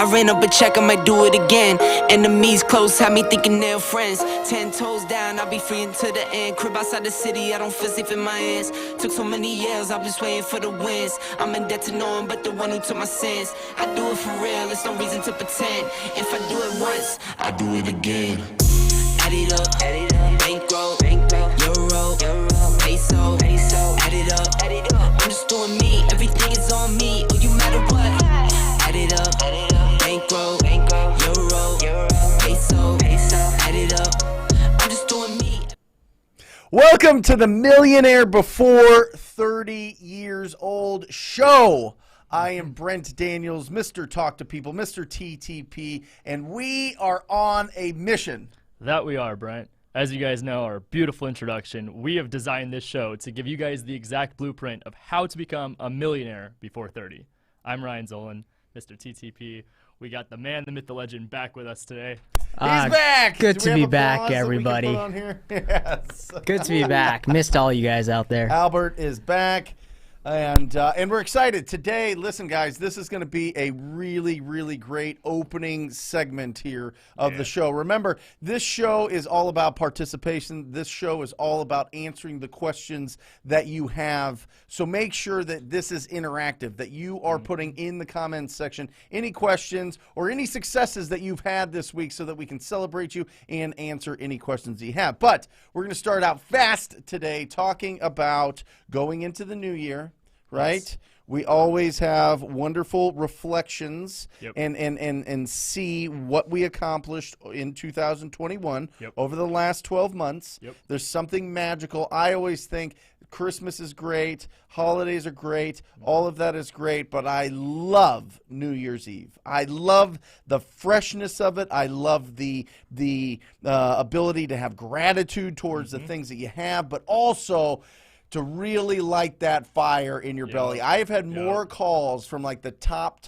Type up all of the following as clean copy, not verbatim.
I ran up a check, I might do it again. Enemies close, had me thinking they're friends. 10 toes down, I'll be free until the end. Crib outside the city, I don't feel safe in my hands. Took so many years, I'm just waiting for the wins. I'm in debt to no one but the one who took my sins. I do it for real, there's no reason to pretend. If I do it once, I do it again. Add it up, bankroll, euro, peso, add it up, I'm just doing me, everything is on me, oh you matter what. Add it up, bankroll, euro, peso, add it up, I'm just doing me. Welcome to the Millionaire Before 30 Years Old show. I am Brent Daniels, Mr. Talk to People, Mr. TTP, and we are on a mission. That we are, Brent. As you guys know, our beautiful introduction, we have designed this show to give you guys the exact blueprint of how to become a millionaire before 30. I'm Ryan Zolan, Mr. TTP. We got the man, the myth, the legend back with us today. He's back. Good Do to we be have back, applause that we can everybody. put on here? Yes. Good to be back. Missed all you guys out there. Albert is back, and we're excited. Today, listen, guys, this is going to be a really, really great opening segment here of the show. Remember, this show is all about participation. This show is all about answering the questions that you have. So make sure that this is interactive, that you are putting in the comments section any questions or any successes that you've had this week so that we can celebrate you and answer any questions you have. But we're going to start out fast today talking about going into the new year. Right? Yes. We always have wonderful reflections Yep. and see what we accomplished in 2021 Yep. over the last 12 months. Yep. There's something magical. I always think Christmas is great, holidays are great, all of that is great, but I love New Year's Eve. I love the freshness of it. I love the ability to have gratitude towards the things that you have, but also to really light that fire in your belly. I have had more calls from like the top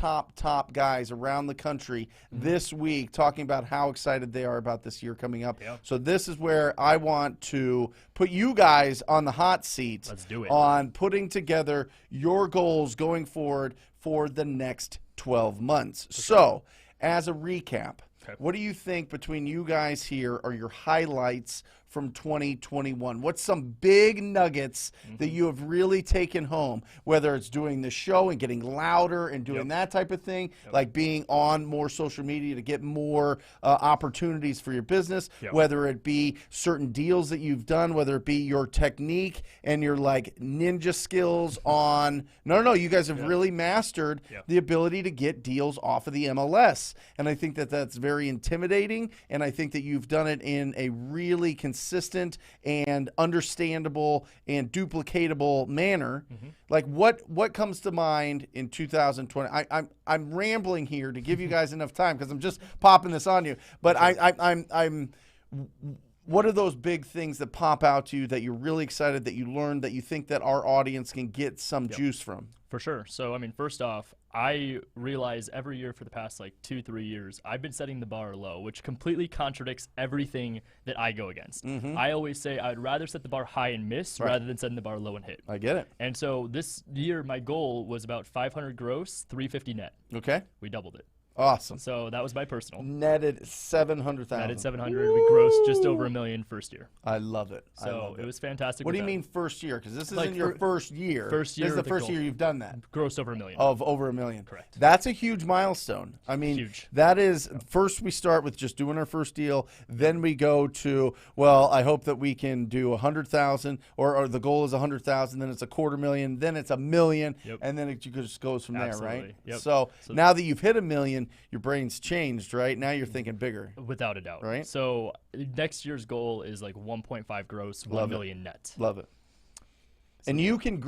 guys around the country this week talking about how excited they are about this year coming up. So this is where I want to put you guys on the hot seat. Let's do it. On putting together your goals going forward for the next 12 months. So as a recap, what do you think between you guys here are your highlights from 2021? What's some big nuggets that you have really taken home, whether it's doing the show and getting louder and doing that type of thing, like being on more social media to get more opportunities for your business, whether it be certain deals that you've done, whether it be your technique and your like ninja skills on, no, you guys have really mastered the ability to get deals off of the MLS. And I think that that's very intimidating, and I think that you've done it in a really consistent and understandable and duplicatable manner. Like what comes to mind in 2020? I'm rambling here to give you guys enough time because I'm just popping this on you. But I'm what are those big things that pop out to you that you're really excited that you learned that you think that our audience can get some juice from? For sure. So, I mean, first off, I realize every year for the past like 2-3 years, I've been setting the bar low, which completely contradicts everything that I go against. I always say I'd rather set the bar high and miss rather than setting the bar low and hit. I get it. And so this year, my goal was about 500 gross, 350 net. Okay. We doubled it. Awesome. So that was my personal. Netted 700,000. Netted 700. We grossed just over $1 million first year. I love it. So it was fantastic. What do you with that. mean first year? Because this Like isn't your first year. First year This is the with the first goal. year you've done that. Grossed over $1 million. Of over $1 million. Correct. That's a huge milestone. I mean, Huge. that is, first we start with just doing our first deal. Then we go to, well, I hope that we can do 100,000 or the goal is 100,000. Then it's $250,000. Then it's $1 million. And then it just goes from there, right? Yep. So now that you've hit $1 million, your brain's changed, right? Now you're thinking bigger. Without a doubt. Right. So next year's goal is like 1.5 gross, Love 1 million net. Love it. And you can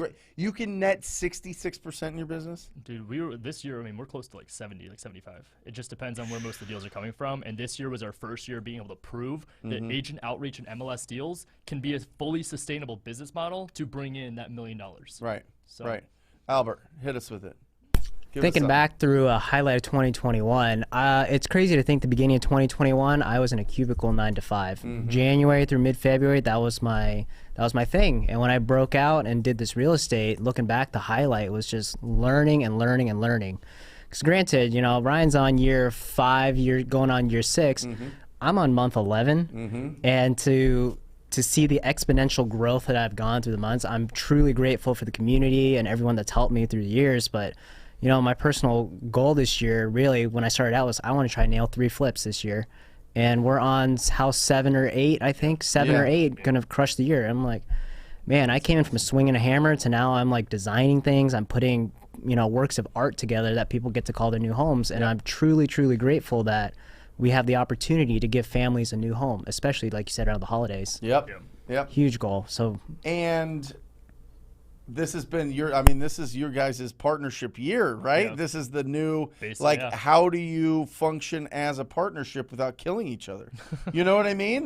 net 66% in your business? Dude, this year, I mean, we're close to like 70, like 75. It just depends on where most of the deals are coming from. And this year was our first year being able to prove that agent outreach and MLS deals can be a fully sustainable business model to bring in that $1 million. Right. So, Right. Albert, hit us with it. Give us Thinking something. back through a highlight of 2021, it's crazy to think the beginning of 2021, I was in a cubicle 9 to 5. January through mid-February, that was my thing. And when I broke out and did this real estate, looking back, the highlight was just learning and learning and learning. Because granted, you know, Ryan's on year 5, going on year 6. I'm on month 11, and to see the exponential growth that I've gone through the months, I'm truly grateful for the community and everyone that's helped me through the years. But you know, my personal goal this year, really, when I started out, was I want to try and nail 3 flips this year, and we're on house 7 or 8, I think 7 or 8, gonna crush the year. I'm like, man, I came in from swinging a hammer to now I'm like designing things. I'm putting, you know, works of art together that people get to call their new homes, and I'm truly, truly grateful that we have the opportunity to give families a new home, especially like you said around the holidays. Yep. Huge goal. So, and this has been this is your guys' partnership year, right? Yeah. This is the new, Basically, how do you function as a partnership without killing each other? You know what I mean?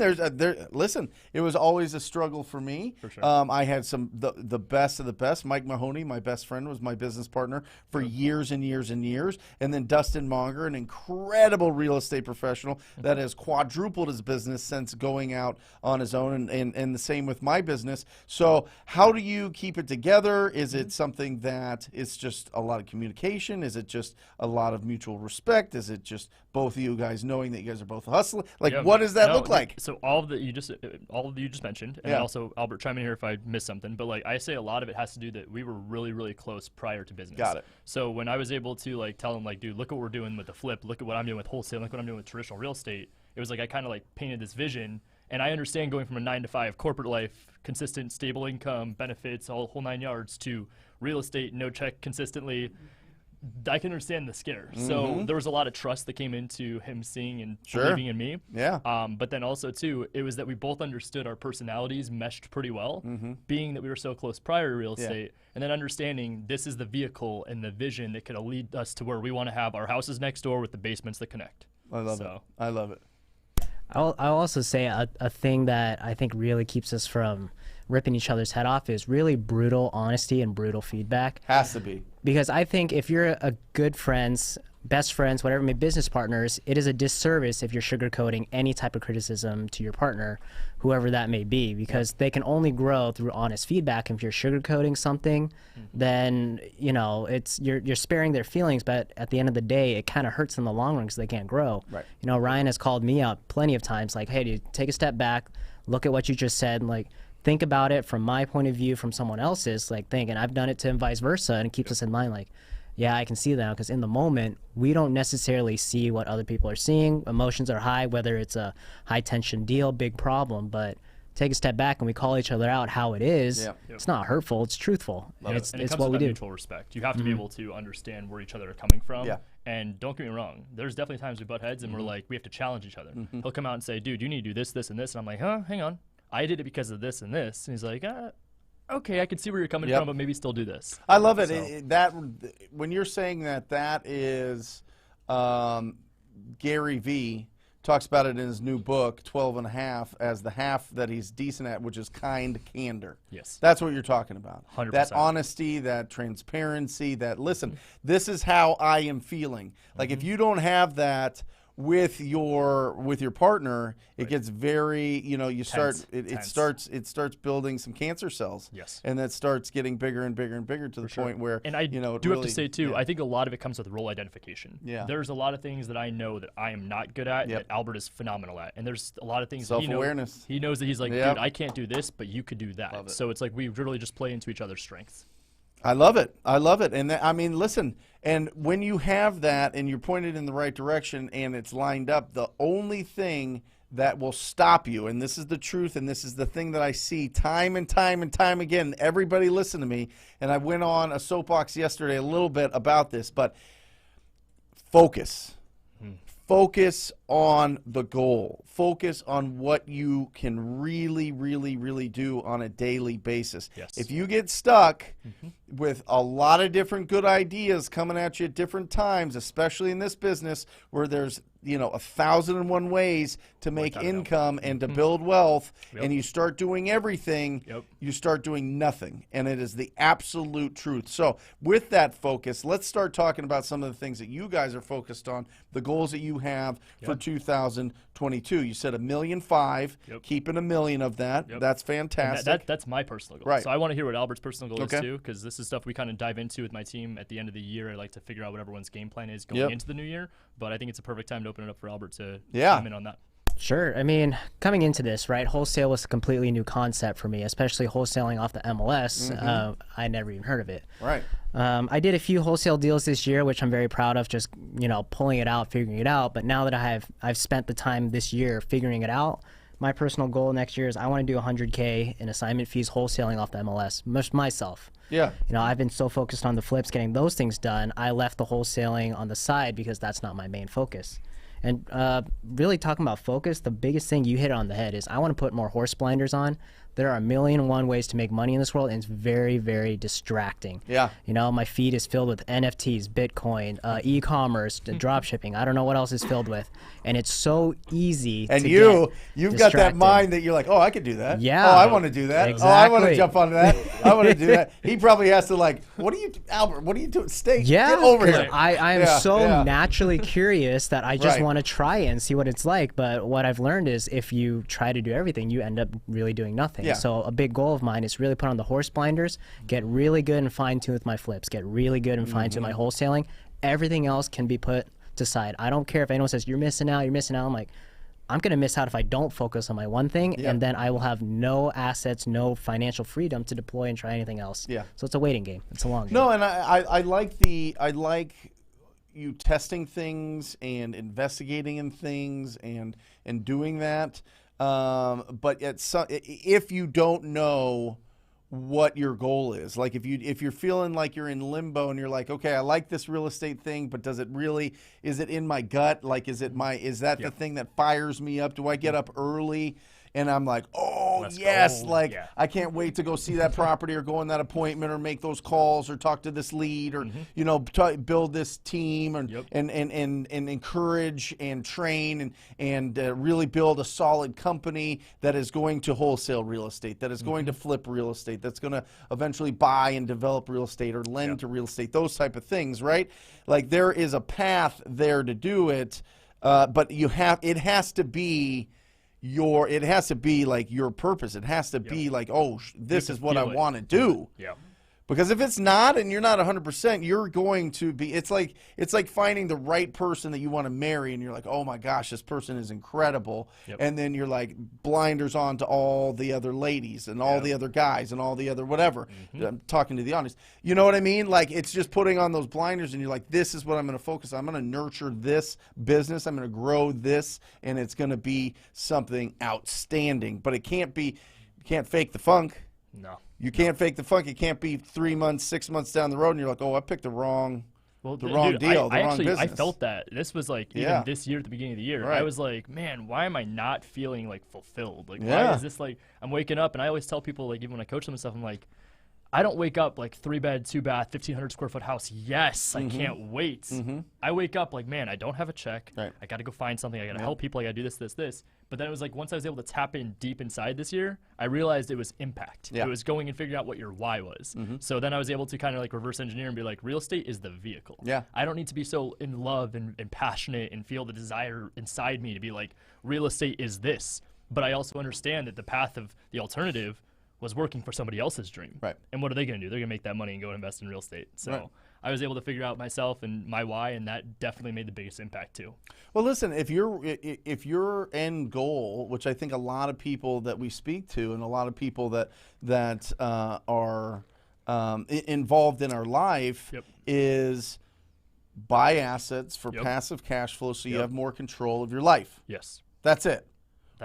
Listen, it was always a struggle for me. For sure. I had the best of the best. Mike Mahoney, my best friend, was my business partner for years and years and years. And then Dustin Monger, an incredible real estate professional that has quadrupled his business since going out on his own, and the same with my business. So how do you keep it together? Is it something that it's just a lot of communication? Is it just a lot of mutual respect? Is it just both of you guys knowing that you guys are both hustling? Like, what does that look like? So all of you just mentioned, and also Albert, chime in here if I missed something. But like I say, a lot of it has to do that we were really, really close prior to business. Got it. So when I was able to like tell him like, dude, look what we're doing with the flip. Look at what I'm doing with wholesaling. Look what I'm doing with traditional real estate. It was like I kind of like painted this vision. And I understand going from a 9-to-5 corporate life, consistent, stable income, benefits, whole 9 yards, to real estate, no check consistently. I can understand the scare. So there was a lot of trust that came into him seeing and believing in me. Yeah. But then also, too, it was that we both understood our personalities meshed pretty well, being that we were so close prior to real estate, and then understanding this is the vehicle and the vision that could lead us to where we want to have our houses next door with the basements that connect. I love it. I love it. I'll also say a thing that I think really keeps us from ripping each other's head off is really brutal honesty and brutal feedback. Has to be. Because I think if you're a good friends, best friends, whatever, maybe business partners, it is a disservice if you're sugarcoating any type of criticism to your partner, whoever that may be, because they can only grow through honest feedback. And if you're sugarcoating something, then, you know, you're sparing their feelings, but at the end of the day, it kind of hurts in the long run because they can't grow. Right. You know, Ryan has called me out plenty of times, like, hey, dude, take a step back, look at what you just said, and like, think about it from my point of view, from someone else's, like, think, and I've done it to him vice versa, and it keeps us in mind, like, yeah, I can see that, because in the moment, we don't necessarily see what other people are seeing. Emotions are high, whether it's a high-tension deal, big problem, but take a step back and we call each other out how it is. It's not hurtful, it's truthful. And It's it comes what to we that do. mutual respect. You have to be able to understand where each other are coming from. Yeah. And don't get me wrong, there's definitely times we butt heads and we're like, we have to challenge each other. He'll come out and say, dude, you need to do this, this, and this. And I'm like, huh, hang on. I did it because of this and this. And he's like, okay, I can see where you're coming from, but maybe still do this. I love it. That when you're saying that is Gary Vee talks about it in his new book, 12 and a half, as the half that he's decent at, which is kind candor. Yes. That's what you're talking about. 100%. That honesty, that transparency, that, listen, this is how I am feeling. Like, if you don't have that with your partner, it gets very, you know, you start it starts building some cancer cells. Yes. And that starts getting bigger and bigger and bigger to the point where, and I you know, have to say too, I think a lot of it comes with role identification. Yeah. There's a lot of things that I know that I am not good at that Albert is phenomenal at, and there's a lot of things self-awareness. He knows that he's like, dude, I can't do this, but you could do that. So it's like we really just play into each other's strengths. I love it. I love it. And I mean, listen, and when you have that and you're pointed in the right direction and it's lined up, the only thing that will stop you, and this is the truth, and this is the thing that I see time and time and time again, everybody listen to me, and I went on a soapbox yesterday a little bit about this, but focus. Focus on the goal. Focus on what you can really, really, really do on a daily basis. Yes. If you get stuck with a lot of different good ideas coming at you at different times, especially in this business where there's, you know, 1,001 ways to make income and to build wealth, and you start doing everything, you start doing nothing. And it is the absolute truth. So with that focus, let's start talking about some of the things that you guys are focused on, the goals that you have for 2022. You said $1.5 million, keeping $1 million of that. That's fantastic. That's my personal goal. Right. So I want to hear what Albert's personal goal Okay. is too, because this is stuff we kind of dive into with my team at the end of the year. I like to figure out what everyone's game plan is going into the new year, but I think it's a perfect time to open it up for Albert to chime in on that. Sure. I mean, coming into this, right, wholesale was a completely new concept for me, especially wholesaling off the MLS. I never even heard of it. Right. I did a few wholesale deals this year, which I'm very proud of, just, pulling it out, figuring it out. But now that I've spent the time this year figuring it out, my personal goal next year is I want to do $100K in assignment fees wholesaling off the MLS, myself. Yeah. I've been so focused on the flips, getting those things done, I left the wholesaling on the side because that's not my main focus. And really talking about focus, the biggest thing you hit on the head is I want to put more horse blinders on. There are 1,000,001 ways to make money in this world, and it's very, very distracting. Yeah. My feed is filled with NFTs, Bitcoin, e-commerce, drop shipping. I don't know what else is filled with. And it's so easy and to you've got that mind that you're like, oh, I could do that. Yeah. Oh, I want to do that. Exactly. Oh, I want to jump on that. I want to do that. He probably has to Albert, what are you doing? Stay. Yeah, Get over here. I am so naturally curious that I just want to try it and see what it's like. But what I've learned is if you try to do everything, you end up really doing nothing. Yeah. So a big goal of mine is really put on the horse blinders, get really good and fine-tuned with my flips, get really good and fine-tuned my wholesaling. Everything else can be put to side. I don't care if anyone says, you're missing out. I'm like, I'm going to miss out if I don't focus on my one thing, and then I will have no assets, no financial freedom to deploy and try anything else. Yeah. So it's a waiting game. It's a long game. No, and I like you testing things and investigating in things and doing that. But if you don't know what your goal is, like if you're feeling like you're in limbo and you're like, okay, I like this real estate thing, but is it in my gut? Like, is that the thing that fires me up? Do I get up early and I'm like, oh, yes, I can't wait to go see that property or go on that appointment or make those calls or talk to this lead or, build this team and encourage and train and really build a solid company that is going to wholesale real estate, that is going to flip real estate, that's going to eventually buy and develop real estate or lend to real estate, those type of things, right? Like there is a path there to do it, but it has to be like your purpose. It has to be like, this is what I want to do. Yeah. Because if it's not and you're not 100%, you're going to be, it's like finding the right person that you want to marry and you're like, oh my gosh, this person is incredible. And then you're like blinders on to all the other ladies and all the other guys and all the other whatever. I'm talking to the audience. You know what I mean? Like it's just putting on those blinders and you're like, this is what I'm going to focus on. I'm going to nurture this business. I'm going to grow this and it's going to be something outstanding. But it can't be, you can't fake the funk. No. You can't fake the funk. It can't be 3 months, 6 months down the road, and you're like, oh, I picked the wrong deal, the wrong business. I felt that. This was like even this year at the beginning of the year. Right. I was like, man, why am I not feeling like fulfilled? Like, why is this like I'm waking up and I always tell people like even when I coach them and stuff, I'm like, I don't wake up like 3-bed, 2-bath, 1,500 square foot house. Yes, I can't wait. I wake up like, man, I don't have a check. Right. I got to go find something. I got to help people. I got to do this, this, this. But then it was like once I was able to tap in deep inside this year, I realized it was impact. It was going and figuring out what your why was. So then I was able to kind of like reverse engineer and be like, real estate is the vehicle. Yeah. I don't need to be so in love and passionate and feel the desire inside me to be like, real estate is this. But I also understand that the path of the alternative was working for somebody else's dream. Right. And what are they going to do? They're going to make that money and go and invest in real estate. So I was able to figure out myself and my why, and that definitely made the biggest impact too. Well, listen, if your end goal, which I think a lot of people that we speak to and a lot of people that are involved in our life is buy assets for passive cash flow so you have more control of your life. Yes. That's it.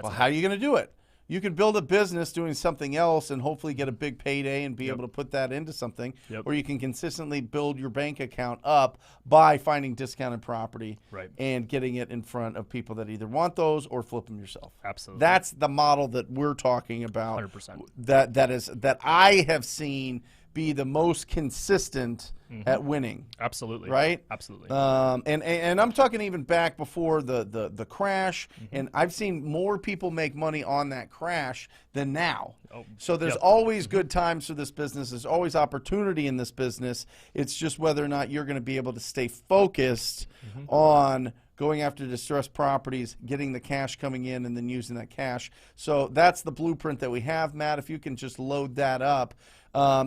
Well, how are you going to do it? You can build a business doing something else and hopefully get a big payday and be able to put that into something. Or you can consistently build your bank account up by finding discounted property and getting it in front of people that either want those or flip them yourself. Absolutely. That's the model that we're talking about. 100%. That I have seen be the most consistent at winning. Absolutely. Right? Absolutely. And I'm talking even back before the crash, and I've seen more people make money on that crash than now. So there's always good times for this business. There's always opportunity in this business. It's just whether or not you're going to be able to stay focused on going after distressed properties, getting the cash coming in, and then using that cash. So that's the blueprint that we have. Matt, if you can just load that up.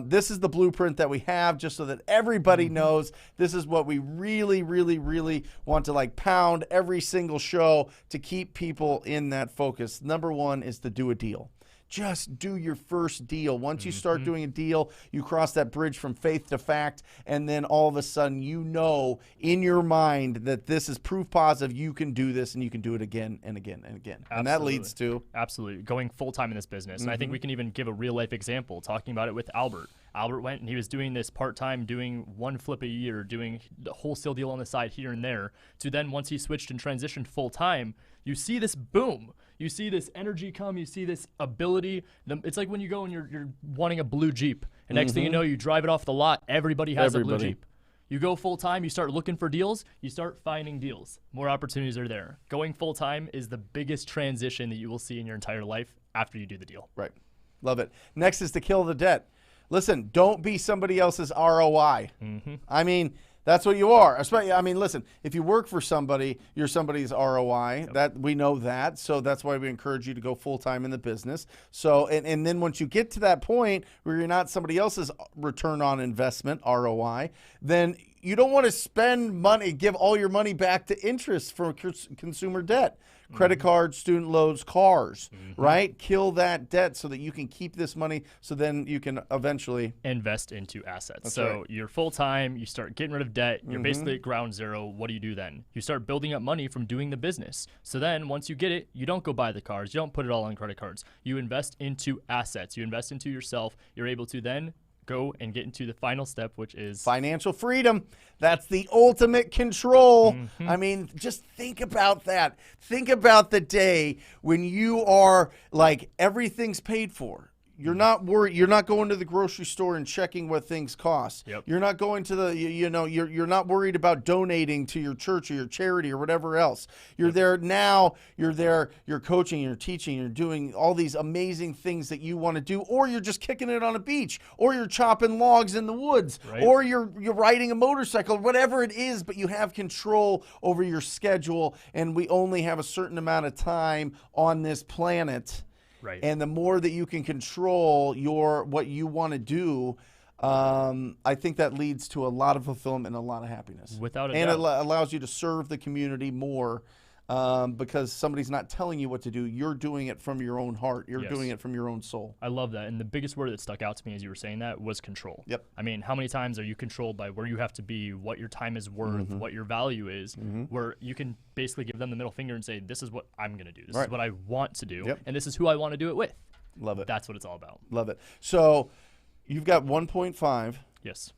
This is the blueprint that we have, just so that everybody knows this is what we really, really, really want to like pound every single show to keep people in that focus. Number one is to do a deal. Just do your first deal. Once you start doing a deal, you cross that bridge from faith to fact, and then all of a sudden you know in your mind that this is proof positive you can do this, and you can do it again and again and again. Absolutely. And that leads to absolutely going full-time in this business. And I think we can even give a real-life example, talking about it with Albert. Albert went and he was doing this part-time, doing one flip a year, doing the wholesale deal on the side here and there, to then once he switched and transitioned full-time, you see this boom. You see this energy come. You see this ability. It's like when you go and you're wanting a blue Jeep. And next thing you know, you drive it off the lot. Everybody has a blue Jeep. You go full-time. You start looking for deals. You start finding deals. More opportunities are there. Going full-time is the biggest transition that you will see in your entire life after you do the deal. right. Love it. Next is to kill the debt. Listen, don't be somebody else's ROI. I mean, that's what you are. Especially, I mean, listen, if you work for somebody, you're somebody's ROI. That we know that. So that's why we encourage you to go full-time in the business. So, and then once you get to that point where you're not somebody else's return on investment, ROI, then you don't want to spend money, give all your money back to interest for consumer debt. Credit cards, student loans, cars, right? Kill that debt so that you can keep this money, so then you can eventually invest into assets. That's so right. you're full-time, you start getting rid of debt, you're basically at ground zero. What do you do then? You start building up money from doing the business. So then once you get it, you don't go buy the cars, you don't put it all on credit cards. You invest into assets, you invest into yourself. You're able to then go and get into the final step, which is financial freedom. That's the ultimate control. I mean, just think about that. Think about the day when you are like, everything's paid for. You're not worried. You're not going to the grocery store and checking what things cost. You're not going to the, you're not worried about donating to your church or your charity or whatever else. You're there now. You're there. You're coaching. You're teaching. You're doing all these amazing things that you want to do, or you're just kicking it on a beach, or you're chopping logs in the woods, or you're riding a motorcycle, whatever it is. But you have control over your schedule, and we only have a certain amount of time on this planet. right. And the more that you can control what you want to do, I think that leads to a lot of fulfillment and a lot of happiness. Without a and doubt. it allows you to serve the community more, because somebody's not telling you what to do. You're doing it from your own heart. You're Yes. doing it from your own soul. I love that. And the biggest word that stuck out to me as you were saying that was control. Yep. I mean, how many times are you controlled by where you have to be, what your time is worth, what your value is, where you can basically give them the middle finger and say, this is what I'm going to do. This Right. is what I want to do. Yep. And this is who I want to do it with. Love it. That's what it's all about. Love it. So you've got 1.5. Yes.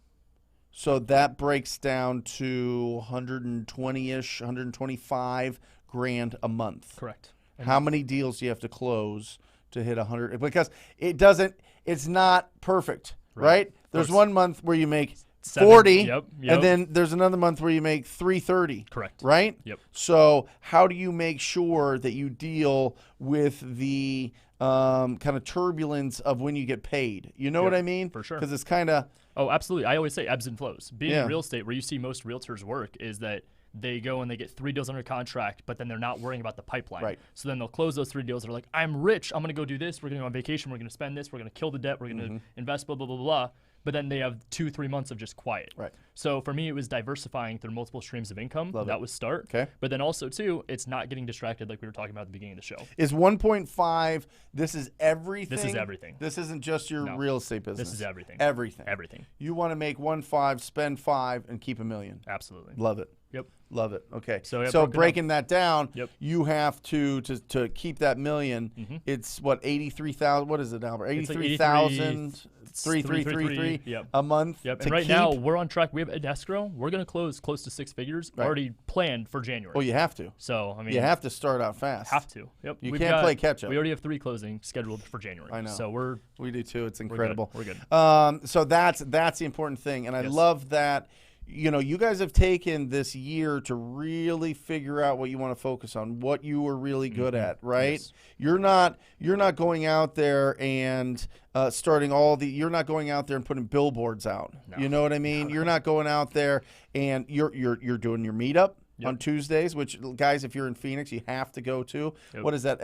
So that breaks down to 120-ish, 125 grand a month. Correct. How many deals do you have to close to hit 100? Because it's not perfect, right? There's course. 1 month where you make 7, 40, yep. and then there's another month where you make 330. Correct. Right? Yep. So how do you make sure that you deal with the kind of turbulence of when you get paid? You know what I mean? for sure. Because it's kind of... Oh, absolutely. I always say ebbs and flows. Being Yeah. in real estate, where you see most realtors work, is that they go and they get 3 deals under contract, but then they're not worrying about the pipeline. Right. So then they'll close those 3 deals. They're like, I'm rich. I'm going to go do this. We're going to go on vacation. We're going to spend this. We're going to kill the debt. We're going to invest, blah, blah, blah, blah. But then they have 2-3 months of just quiet. Right. So for me, it was diversifying through multiple streams of income. Love that it. was start. Okay. But then also, too, it's not getting distracted like we were talking about at the beginning of the show. Is 1.5, this is everything? This is everything. This isn't just your No. real estate business. This is everything. Everything. Everything. You want to make 1.5, spend 5, and keep $1 million. Absolutely. Love it. Yep. Love it. Okay. So, yeah, So broken breaking that down, Yep. you have to keep that $1 million. It's what, 83,000? What is it, Albert? It's like 83,000. 3,333 Yep. a month. Yep. to And right keep. now, we're on track. We have an escrow. We're going to close close to 6 figures Right. already planned for January. Well, you have to. So, I mean, You have to start out fast. have to. Yep. You We've can't got- play catch up. We already have 3 closings scheduled for January. I know. So we're We do too. It's good. incredible. We're good. So that's the important thing, and I Yes. love that. You guys have taken this year to really figure out what you want to focus on, what you are really good at, right? Yes. You're not going out there and you're not going out there and putting billboards out. No. You know what I mean? You're not going out there and you're doing your meetup. on Tuesdays, which, guys, if you're in Phoenix, you have to go to. What is that?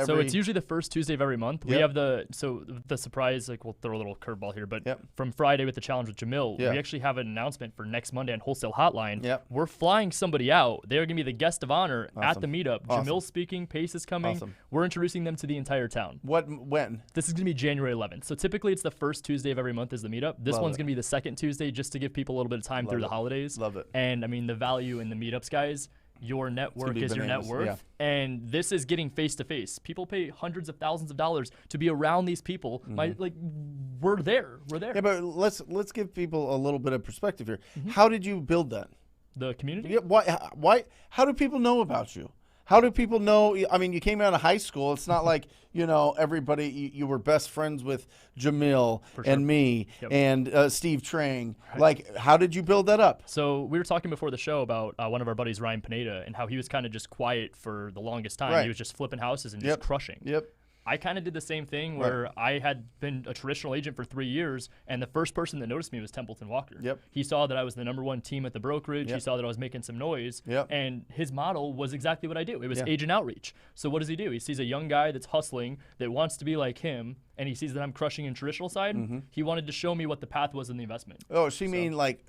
So it's usually the first Tuesday of every month. We Yep. have the surprise, like we'll throw a little curveball here, but from Friday with the challenge with Jamil, we actually have an announcement for next Monday on Wholesale Hotline. Yep. We're flying somebody out. They're going to be the guest of honor at the meetup. Awesome. Jamil's speaking, Pace is coming. Awesome. We're introducing them to the entire town. When? This is going to be January 11th. So typically it's the first Tuesday of every month is the meetup. This Love one's it. going to be the second Tuesday just to give people a little bit of time through the holidays. Love it. And I mean, the value in the meetups, guys, your network be is your net bananas, worth. And this is getting face to face. People pay hundreds of thousands of dollars to be around these people. We're there. We're there. Yeah, but let's give people a little bit of perspective here. How did you build that? The community? Yeah, why? How do people know about you? How do people know? I mean, you came out of high school. It's not like, everybody, you were best friends with Jamil and me and Steve Trang. Right. Like, how did you build that up? So we were talking before the show about one of our buddies, Ryan Pineda, and how he was kind of just quiet for the longest time. Right. He was just flipping houses and just crushing. Yep. I kind of did the same thing where I had been a traditional agent for 3 years, and the first person that noticed me was Templeton Walker. Yep. He saw that I was the #1 team at the brokerage. Yep. He saw that I was making some noise, Yep. and his model was exactly what I do. It was agent outreach. So what does he do? He sees a young guy that's hustling, that wants to be like him, and he sees that I'm crushing in traditional side. He wanted to show me what the path was in the investment. Oh, so you mean like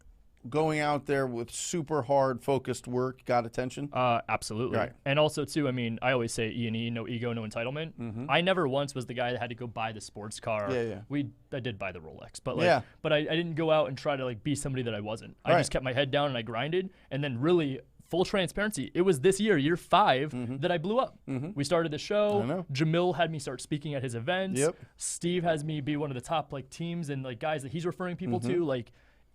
going out there with super hard focused work got attention? Absolutely. Right. And also too, I mean, I always say E&E, no ego, no entitlement. I never once was the guy that had to go buy the sports car. I did buy the Rolex, but I didn't go out and try to be somebody that I wasn't. I just kept my head down and I grinded, and then really full transparency, it was this year 5, that I blew up. We started the show. Jamil had me start speaking at his events. Steve has me be one of the top teams and guys that he's referring people to.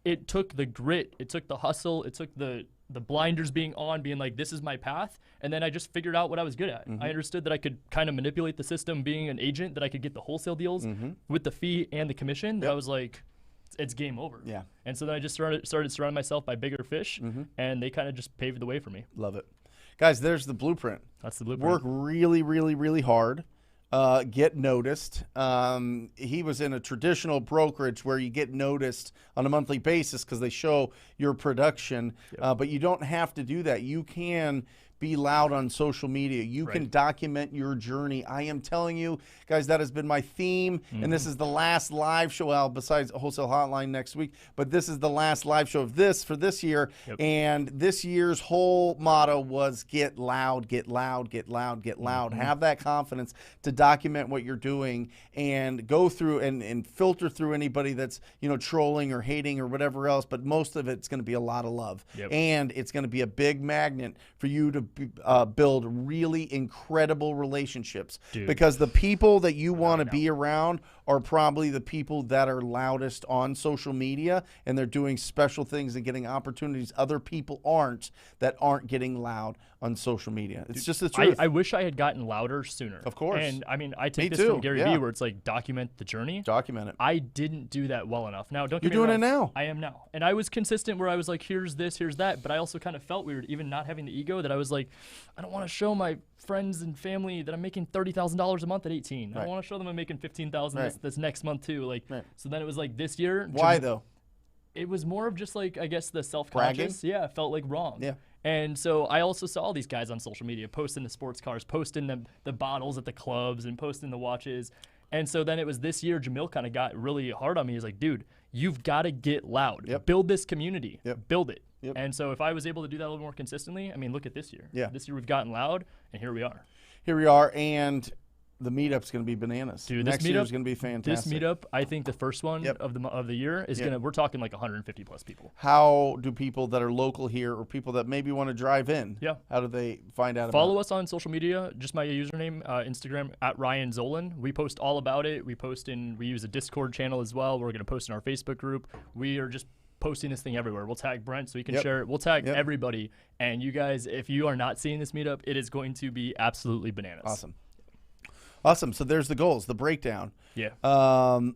It took the grit, it took the hustle, it took the blinders being on, being like, this is my path. And then I just figured out what I was good at. I understood that I could kind of manipulate the system being an agent, that I could get the wholesale deals with the fee and the commission. That I was like, it's game over. Yeah. And so then I just started surrounding myself by bigger fish, and they kind of just paved the way for me. Love it. Guys, there's the blueprint. That's the blueprint. Work really, really, really hard. Get noticed. He was in a traditional brokerage where you get noticed on a monthly basis because they show your production, but you don't have to do that. You can be loud on social media. You can document your journey. I am telling you, guys, that has been my theme, and this is the last live show, well, besides Wholesale Hotline next week, but this is the last live show of this for this year, and this year's whole motto was get loud, get loud, get loud, get loud. Have that confidence to document what you're doing and go through and filter through anybody that's, trolling or hating or whatever else, but most of it's going to be a lot of love, and it's going to be a big magnet for you to build really incredible relationships. Dude. Because the people that you want to be around are probably the people that are loudest on social media, and they're doing special things and getting opportunities other people that aren't getting loud on social media. It's just the truth. I wish I had gotten louder sooner. Of course. And I mean, I take this from Gary Vee, where it's document the journey. Document it. I didn't do that well enough. Now, don't get You're me doing wrong. it now. I am now. And I was consistent where I was like, here's this, here's that. But I also kind of felt weird, even not having the ego, that I was like, I don't want to show my friends and family that I'm making $30,000 a month at 18. I don't want to show them I'm making $15,000 this next month too. So then it was this year. Why though? It was more of just I guess the self-conscious. Yeah, it felt wrong. Yeah. And so I also saw all these guys on social media posting the sports cars, posting the bottles at the clubs, and posting the watches. And so then it was this year, Jamil kind of got really hard on me. He's like, dude, you've got to get loud. Build this community. Build it. And so if I was able to do that a little more consistently, I mean, look at this year. This year we've gotten loud, and here we are. Here we are, and the meetup's going to be bananas. Dude, next year is going to be fantastic. This meetup, I think the first one of the year is we're talking 150 plus people. How do people that are local here or people that maybe want to drive in, how do they find out about it? Follow us on social media, just my username, Instagram, @RyanZolan. We post all about it. We use a Discord channel as well. We're going to post in our Facebook group. We are just posting this thing everywhere. We'll tag Brent so he can share it. We'll tag everybody. And you guys, if you are not seeing this meetup, it is going to be absolutely bananas. Awesome. Awesome. So there's the goals, the breakdown. Yeah.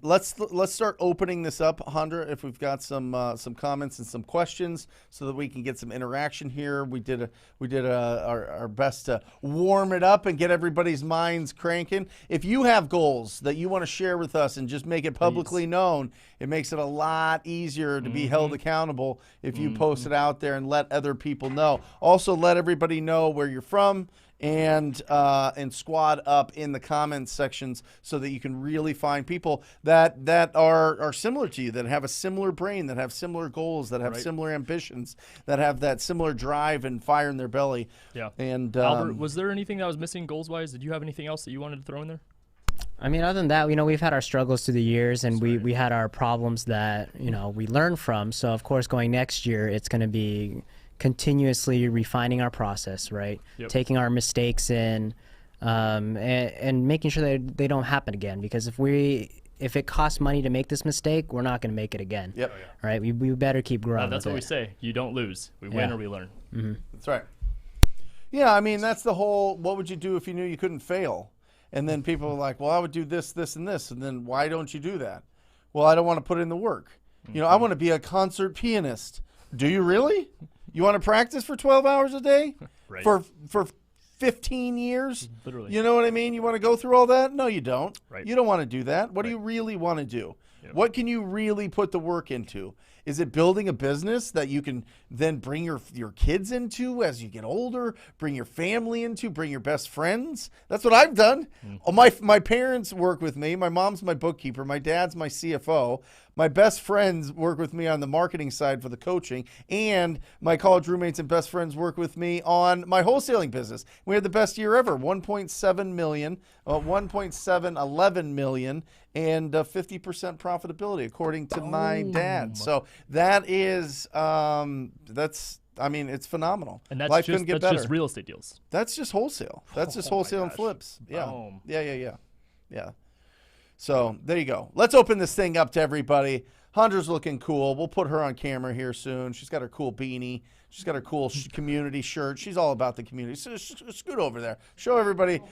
Let's start opening this up, Hondra, if we've got some comments and some questions, so that we can get some interaction here. We did our best to warm it up and get everybody's minds cranking. If you have goals that you want to share with us and just make it publicly known, it makes it a lot easier to be held accountable if you post it out there and let other people know. Also, let everybody know where you're from, and squad up in the comments sections so that you can really find people that are similar to you, that have a similar brain, that have similar goals, that have similar ambitions, that have that similar drive and fire in their belly. Yeah. And Albert, was there anything that was missing goals-wise? Did you have anything else that you wanted to throw in there? I mean, other than that, we've had our struggles through the years, and we had our problems that, we learned from. So, of course, going next year, it's going to be continuously refining our process, right? Yep. Taking our mistakes in, and making sure that they don't happen again. Because if it costs money to make this mistake, we're not going to make it again. Yep. Right? We better keep growing. That's what we say. You don't lose. We win or we learn. That's right. Yeah, I mean, that's the whole, what would you do if you knew you couldn't fail? And then people are like, well, I would do this, this, and this. And then why don't you do that? Well, I don't want to put in the work. I want to be a concert pianist. Do you really? You want to practice for 12 hours a day? Right. For 15 years? Literally. You know what I mean? You want to go through all that? No, you don't. Right. You don't want to do that. What do you really want to do? Yep. What can you really put the work into? Is it building a business that you can then bring your kids into as you get older, bring your family into, bring your best friends? That's what I've done. Oh, my parents work with me. My mom's my bookkeeper. My dad's my CFO. My best friends work with me on the marketing side for the coaching, and my college roommates and best friends work with me on my wholesaling business. We had the best year ever, 1.7 million, 1.711 million, and 50% profitability, according to my dad. So that is, it's phenomenal. And that's Life couldn't get better. just real estate deals. That's just wholesale. That's just wholesale and flips. Yeah. Boom. Yeah. So there you go. Let's open this thing up to everybody. Hondra's looking cool. We'll put her on camera here soon. She's got her cool beanie. She's got her cool community shirt. She's all about the community. So scoot over there. Show everybody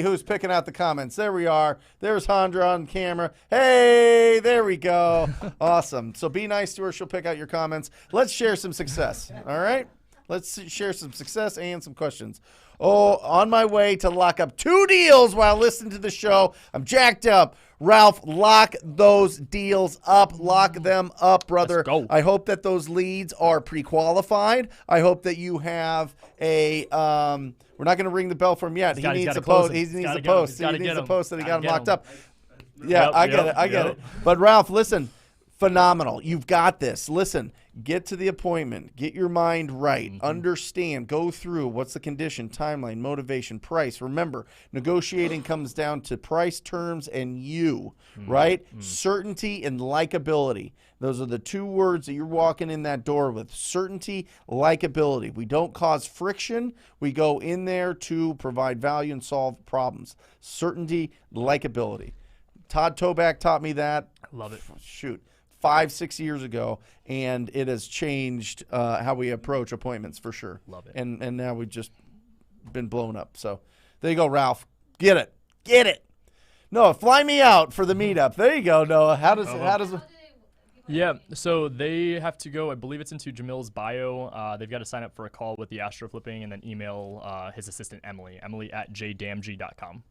who's picking out the comments. There we are. There's Hondra on camera. Hey, there we go. Awesome. So be nice to her. She'll pick out your comments. Let's share some success. All right? Let's share some success and some questions. Oh, on my way to lock up 2 deals while listening to the show. I'm jacked up. Ralph, lock those deals up. Lock them up, brother. Let's go. I hope that those leads are pre-qualified. I hope that you have a we're not going to ring the bell for him yet. He needs a post. He needs a post. He needs a post that he got him locked up. Yeah, I get it. But Ralph, listen. Phenomenal. You've got this. Listen, get to the appointment. Get your mind right. Understand. Go through what's the condition, timeline, motivation, price. Remember, negotiating comes down to price, terms, and you, right? Certainty and likability. Those are the 2 words that you're walking in that door with. Certainty, likability. We don't cause friction. We go in there to provide value and solve problems. Certainty, likability. Todd Toback taught me that. Love it. Shoot. 5-6 years ago, and it has changed how we approach appointments for sure. Love it. And now we've just been blown up. So there you go, Ralph. Get it. Noah, fly me out for the meetup. There you go, Noah. How does Yeah, so they have to go, I believe it's into Jamil's bio. They've got to sign up for a call with the Astro Flipping and then email his assistant, Emily at jdamg.com.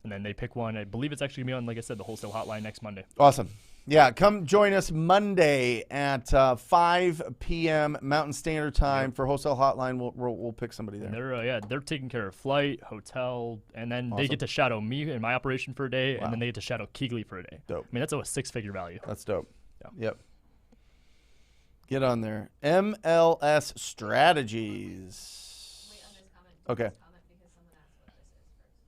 And then they pick one. I believe it's actually going to be on, like I said, the wholesale hotline next Monday. Awesome. Yeah, come join us Monday at 5 p.m. Mountain Standard Time for Wholesale Hotline. We'll pick somebody there. And they're taking care of flight, hotel, and then they get to shadow me in my operation for a day, and then they get to shadow Keegley for a day. Dope. I mean, that's a 6-figure value. That's dope. Yeah. Yep. Get on there. MLS Strategies. Wait on this comment. Okay. Comment because someone asked what this is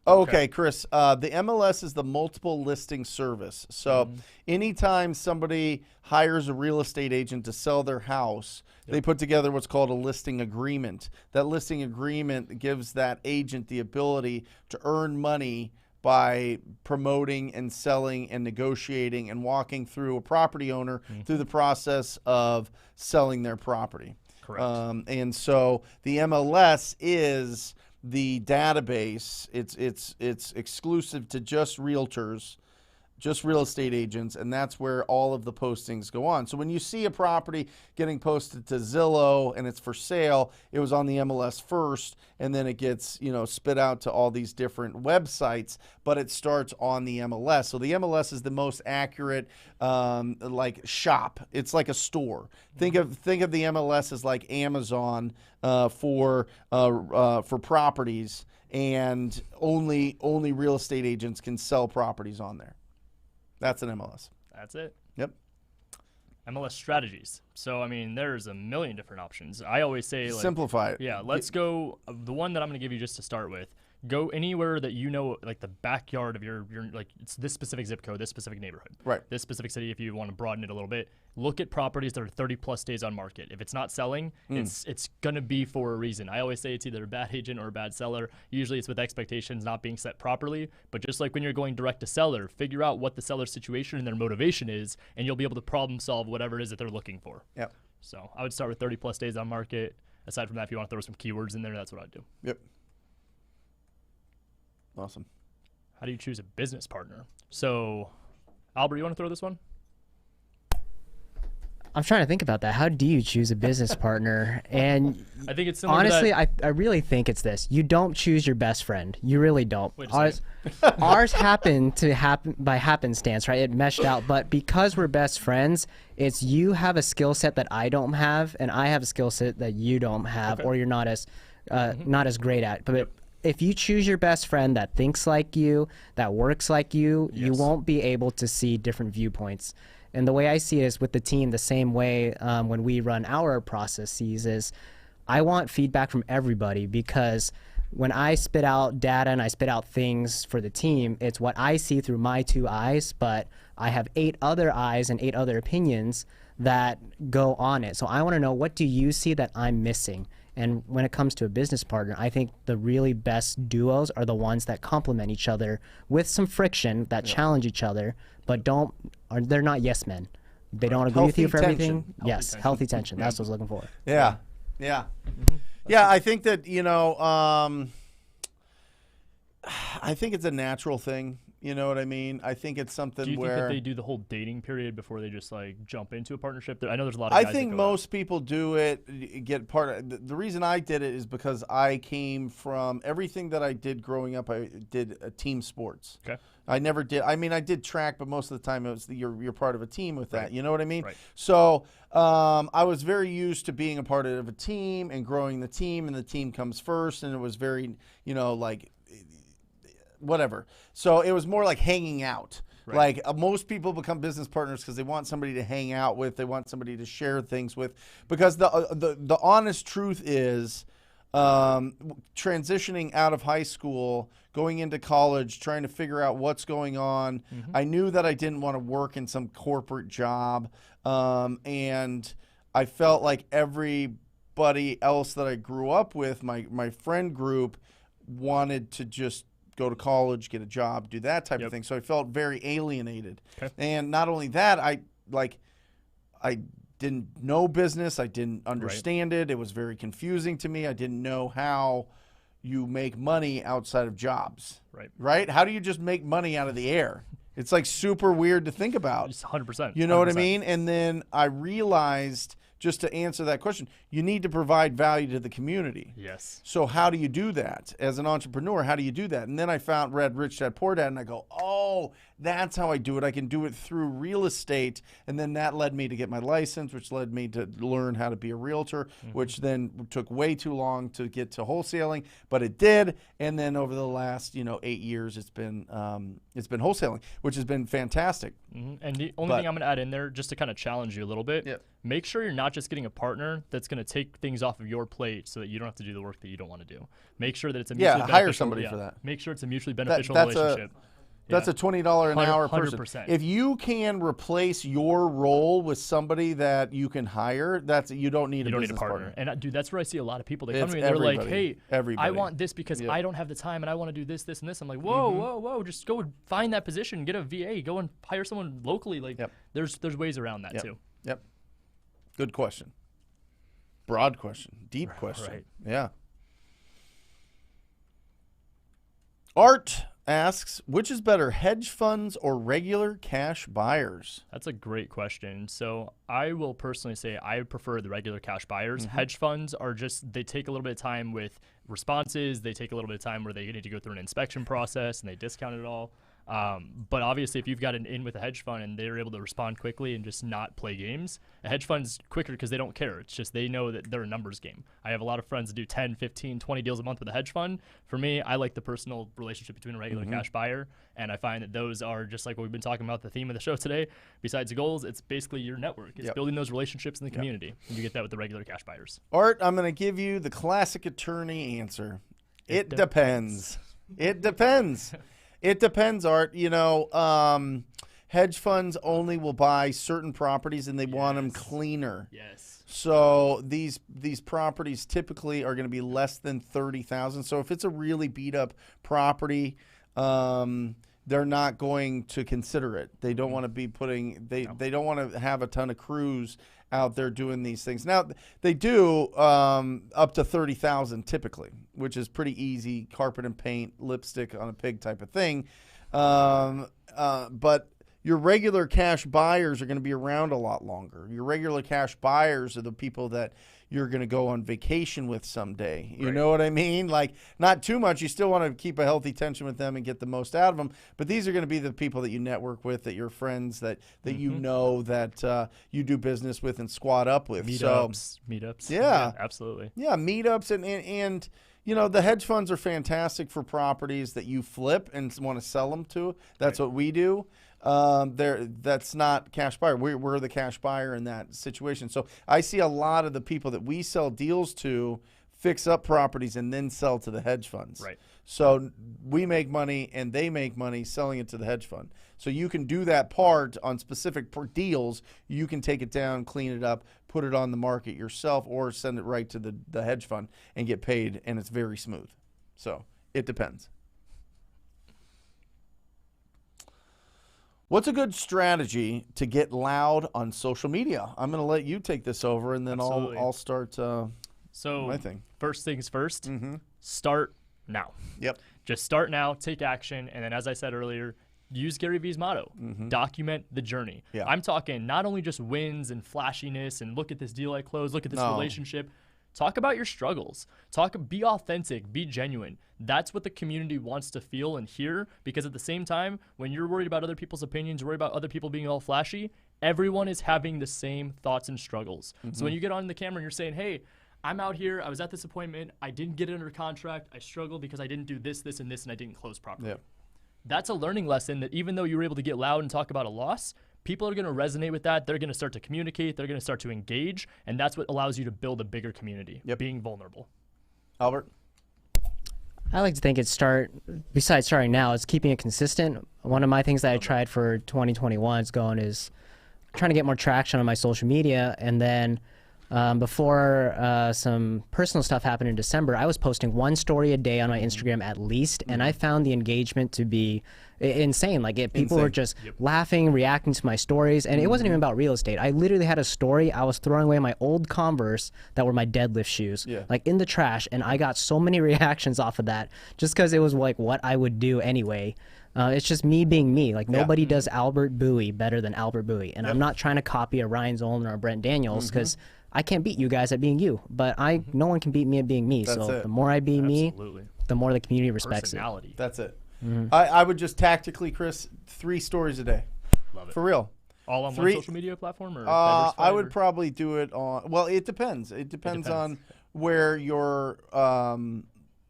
first. Okay, Chris. The MLS is the multiple listing service. So anytime somebody hires a real estate agent to sell their house, they put together what's called a listing agreement. That listing agreement gives that agent the ability to earn money by promoting and selling and negotiating and walking through a property owner through the process of selling their property. Correct. And so the MLS is the database, it's exclusive to just realtors, just real estate agents, and that's where all of the postings go on. So when you see a property getting posted to Zillow and it's for sale, it was on the MLS first, and then it gets, spit out to all these different websites, but it starts on the MLS. So the MLS is the most accurate, like shop. It's like a store. Think of the MLS as like Amazon for properties, and only real estate agents can sell properties on there. That's an MLS. That's it. Yep. MLS strategies. So, I mean, there's a million different options. I always say, like, simplify it. Yeah, let's go. The one that I'm going to give you just to start with, go anywhere that like the backyard of your like, it's this specific zip code, this specific neighborhood. Right. This specific city, if you want to broaden it a little bit. Look at properties that are 30+ days on market. If it's not selling, it's going to be for a reason. I always say it's either a bad agent or a bad seller. Usually it's with expectations not being set properly. But just like when you're going direct to seller, figure out what the seller's situation and their motivation is, and you'll be able to problem solve whatever it is that they're looking for. Yep. So I would start with 30+ days on market. Aside from that, if you want to throw some keywords in there, that's what I'd do. Yep. Awesome. How do you choose a business partner? So, Albert, you want to throw this one? I'm trying to think about that. How do you choose a business partner? And I think it's similar honestly, to that. I really think it's this. You don't choose your best friend. You really don't. Wait a Ours happened by happenstance, right? It meshed out. But because we're best friends, it's you have a skill set that I don't have, and I have a skill set that you don't have, or you're not as great at. But if you choose your best friend that thinks like you, that works like you, you won't be able to see different viewpoints. And the way I see it is with the team, the same way when we run our processes is I want feedback from everybody, because when I spit out data and I spit out things for the team, it's what I see through my 2 eyes, but I have 8 other eyes and 8 other opinions that go on it. So I want to know, what do you see that I'm missing? And when it comes to a business partner, I think the really best duos are the ones that complement each other with some friction, that challenge each other, but they're not yes men. They don't agree with you for everything. Yes, healthy tension. That's what I was looking for. Yeah. Yeah, I think that, I think it's a natural thing. You know what I mean? I think it's something Do you where think that they do the whole dating period before they just like jump into a partnership? I know there's a lot of guys I think that go most people do it, get part of the reason I did it is because I came from everything that I did growing up. I did team sports. Okay. I never did. I mean, I did track, but most of the time it was you're part of a team with that. You know what I mean? Right. So I was very used to being a part of a team and growing the team, and the team comes first, and it was very, like whatever. So it was more like hanging out. Right. Like most people become business partners because they want somebody to hang out with. They want somebody to share things with. Because the honest truth is, transitioning out of high school, going into college, trying to figure out what's going on. I knew that I didn't want to work in some corporate job. And I felt like everybody else that I grew up with, my friend group, wanted to just go to college, get a job, do that type of thing. So I felt very alienated. Okay. And not only that, I didn't know business. I didn't understand it. It was very confusing to me. I didn't know how you make money outside of jobs. Right? How do you just make money out of the air? It's like super weird to think about. Just 100%. You know what I mean? And then I realized, just to answer that question, you need to provide value to the community. Yes. So how do you do that as an entrepreneur? How do you do that? And then I read Rich Dad Poor Dad, and I go, oh, that's how I do it. I can do it through real estate. And then that led me to get my license, which led me to learn how to be a realtor, which then took way too long to get to wholesaling, but it did. And then over the last 8 years, it's been wholesaling, which has been fantastic. And the only thing I'm going to add in there, just to kind of challenge you a little bit, make sure you're not just getting a partner that's going to take things off of your plate so that you don't have to do the work that you don't want to do. Make sure that it's a mutually beneficial, hire somebody for that. Make sure it's a mutually beneficial relationship. That's a $20 an hour 100%. person. If you can replace your role with somebody that you can hire, you don't need a business partner. And dude, that's where I see a lot of people. They come to me and they're like, "Hey, everybody. I want this because I don't have the time and I want to do this, this, and this." I'm like, "Whoa, just go and find that position, get a VA, go and hire someone locally." Like, there's ways around that too. Yep. Good question. Broad question. Deep question. Right. Yeah. Art asks, which is better, hedge funds or regular cash buyers? That's a great question. So I will personally say I prefer the regular cash buyers. Hedge funds are they take a little bit of time with responses. They take a little bit of time where they need to go through an inspection process and they discount it all. But obviously, if you've got an in with a hedge fund and they're able to respond quickly and just not play games, a hedge fund's quicker because they don't care. It's just they know that they're a numbers game. I have a lot of friends that do 10, 15, 20 deals a month with a hedge fund. For me, I like the personal relationship between a regular cash buyer, and I find that those are just like what we've been talking about, the theme of the show today. Besides the goals, it's basically your network. It's building those relationships in the community, and you get that with the regular cash buyers. Art, I'm going to give you the classic attorney answer. It depends. It depends. It depends, Art. You know, hedge funds only will buy certain properties and they want them cleaner. Yes. So these properties typically are going to be less than 30,000. So if it's a really beat up property, they're not going to consider it. They don't want to be putting they don't want to have a ton of crews out there doing these things. Now they do up to 30,000 typically, which is pretty easy, carpet and paint, lipstick on a pig type of thing. But your regular cash buyers are going to be around a lot longer. Your regular cash buyers are the people that you're going to go on vacation with someday. You know what I mean? Like, not too much. You still want to keep a healthy tension with them and get the most out of them. But these are going to be the people that you network with, that your friends, that you know, that you do business with and squat up with. Meetups. Yeah. Absolutely. Yeah, meetups. And you know, the hedge funds are fantastic for properties that you flip and want to sell them to. That's what we do. That's not cash buyer. We're the cash buyer in that situation. So I see a lot of the people that we sell deals to fix up properties and then sell to the hedge funds. Right. So we make money and they make money selling it to the hedge fund. So you can do that part on specific deals. You can take it down, clean it up, put it on the market yourself, or send it right to the hedge fund and get paid, and it's very smooth. So it depends. What's a good strategy to get loud on social media? I'm going to let you take this over, and then I'll start my thing. First things first, start now. Yep. Just start now, take action, and then as I said earlier, use Gary Vee's motto, document the journey. Yeah. I'm talking not only just wins and flashiness and look at this deal I closed, look at this relationship. Talk about your struggles. Be authentic, be genuine. That's what the community wants to feel and hear, because at the same time, when you're worried about other people's opinions, worried about other people being all flashy, everyone is having the same thoughts and struggles. So when you get on the camera and you're saying, hey, I'm out here, I was at this appointment, I didn't get it under contract, I struggled because I didn't do this, this, and this, and I didn't close properly. Yep. That's a learning lesson that even though you were able to get loud and talk about a loss, people are going to resonate with that. They're going to start to communicate. They're going to start to engage. And that's what allows you to build a bigger community, being vulnerable. Albert? I like to think besides starting now, it's keeping it consistent. One of my things that I tried for 2021 is trying to get more traction on my social media. And then before some personal stuff happened in December, I was posting one story a day on my Instagram at least, and I found the engagement to be insane. Like people were just laughing, reacting to my stories, and it wasn't even about real estate. I literally had a story. I was throwing away my old Converse that were my deadlift shoes, like in the trash, and I got so many reactions off of that just because it was like what I would do anyway. It's just me being me. Like nobody does Albert Bowie better than Albert Bowie, and I'm not trying to copy a Ryan Zollner or a Brent Daniels because I can't beat you guys at being you, but no one can beat me at being me. So the more I be me, the more the community respects it. That's it. I would just tactically, Chris, 3 stories a day. Love it. For real. All on one social media platform? Or I would probably do it on, well, it depends. It depends on where you're,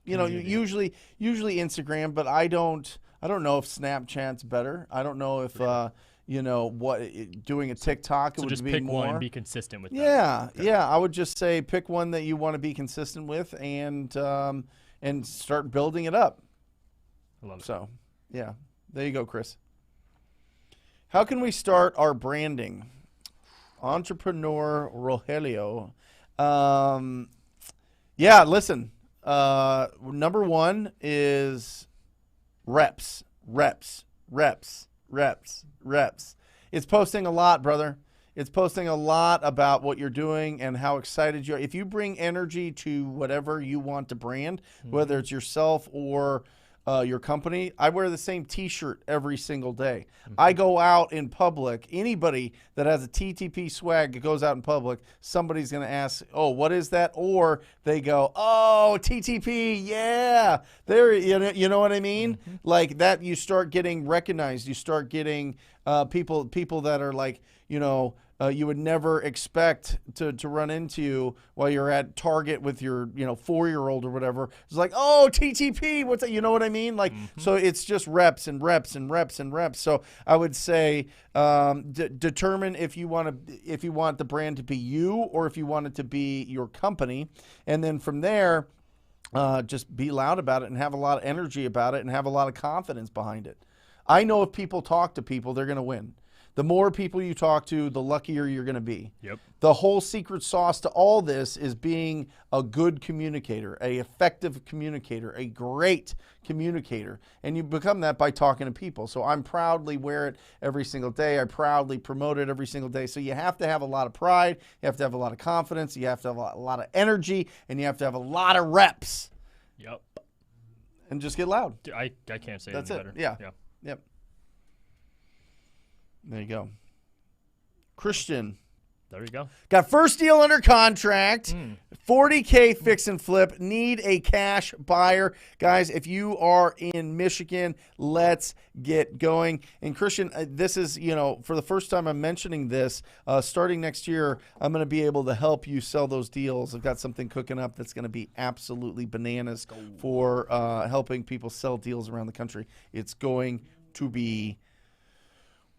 you know, usually Instagram, but I don't know if Snapchat's better. I don't know if, you know, doing a TikTok, so it would just be pick more. one and be consistent with that. Yeah. I would just say pick one that you want to be consistent with and start building it up. I love it. So, yeah, there you go, Chris. How can we start our branding? Entrepreneur Rogelio. Yeah, listen. Number 1 is reps. It's posting a lot, brother. It's posting a lot about what you're doing and how excited you are. If you bring energy to whatever you want to brand, whether it's yourself or your company, I wear the same T-shirt every single day. I go out in public. Anybody that has a TTP swag that goes out in public, somebody's going to ask, "Oh, what is that?" Or they go, "Oh, TTP, yeah." There, you know what I mean? Like that, you start getting recognized. You start getting people that are like, you would never expect to run into while you're at Target with your 4-year-old or whatever. It's like, oh, TTP, what's that? You know what I mean? Like, so it's just reps and reps and reps and reps. So I would say determine if you want the brand to be you or if you want it to be your company, and then from there, just be loud about it and have a lot of energy about it and have a lot of confidence behind it. I know if people talk to people, they're going to win. The more people you talk to, the luckier you're going to be. Yep. The whole secret sauce to all this is being a good communicator, a effective communicator, a great communicator. And you become that by talking to people. So I'm proudly wear it every single day. I proudly promote it every single day. So you have to have a lot of pride. You have to have a lot of confidence. You have to have a lot of energy. And you have to have a lot of reps. Yep. And just get loud. I can't say That's it it. better. Yeah. Yeah. Yep. There you go. Christian. There you go. Got first deal under contract. $40K fix and flip. Need a cash buyer. Guys, if you are in Michigan, let's get going. And Christian, this is, for the first time I'm mentioning this, starting next year, I'm going to be able to help you sell those deals. I've got something cooking up that's going to be absolutely bananas for helping people sell deals around the country. It's going to be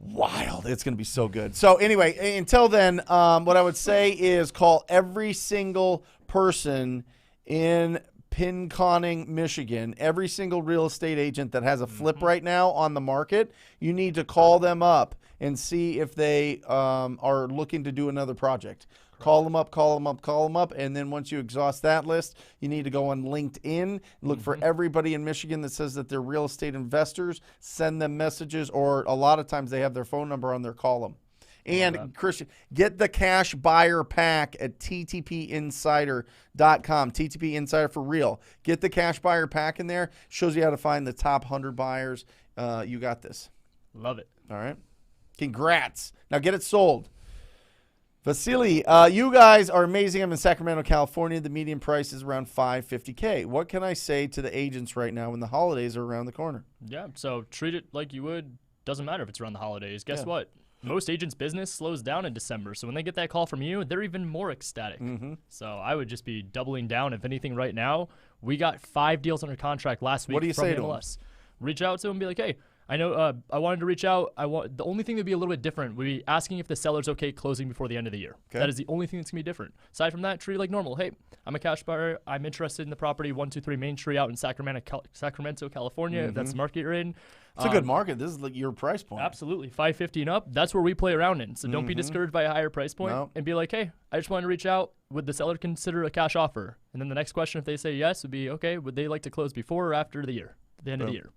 wild. It's going to be so good. So anyway, until then, what I would say is call every single person in Pinconning, Michigan, every single real estate agent that has a flip right now on the market. You need to call them up and see if they are looking to do another project. Call them up, call them up, call them up, and then once you exhaust that list, you need to go on LinkedIn, look for everybody in Michigan that says that they're real estate investors, send them messages, or a lot of times they have their phone number on their column. And Christian, get the cash buyer pack at ttpinsider.com. TTP Insider for real. Get the cash buyer pack in there. Shows you how to find the top 100 buyers. You got this. Love it. All right. Congrats. Now get it sold. Vasily, you guys are amazing. I'm in Sacramento, California. The median price is around $550K. What can I say to the agents right now when the holidays are around the corner? Yeah, so treat it like you would. Doesn't matter if it's around the holidays. Guess what? Most agents' business slows down in December. So when they get that call from you, they're even more ecstatic. So I would just be doubling down. If anything, right now, we got 5 deals under contract last week. What do you from say to MLS. Reach out to them and be like, hey, I know I wanted to reach out. The only thing that would be a little bit different would be asking if the seller's okay closing before the end of the year. Okay. That is the only thing that's going to be different. Aside from that, treat it like normal. Hey, I'm a cash buyer. I'm interested in the property 123 Main Street out in Sacramento, California, if that's the market you're in. It's a good market. This is like your price point. Absolutely. 550 and up. That's where we play around in. So don't be discouraged by a higher price point and be like, hey, I just wanted to reach out. Would the seller consider a cash offer? And then the next question, if they say yes, would be, okay, would they like to close before or after the end of the year?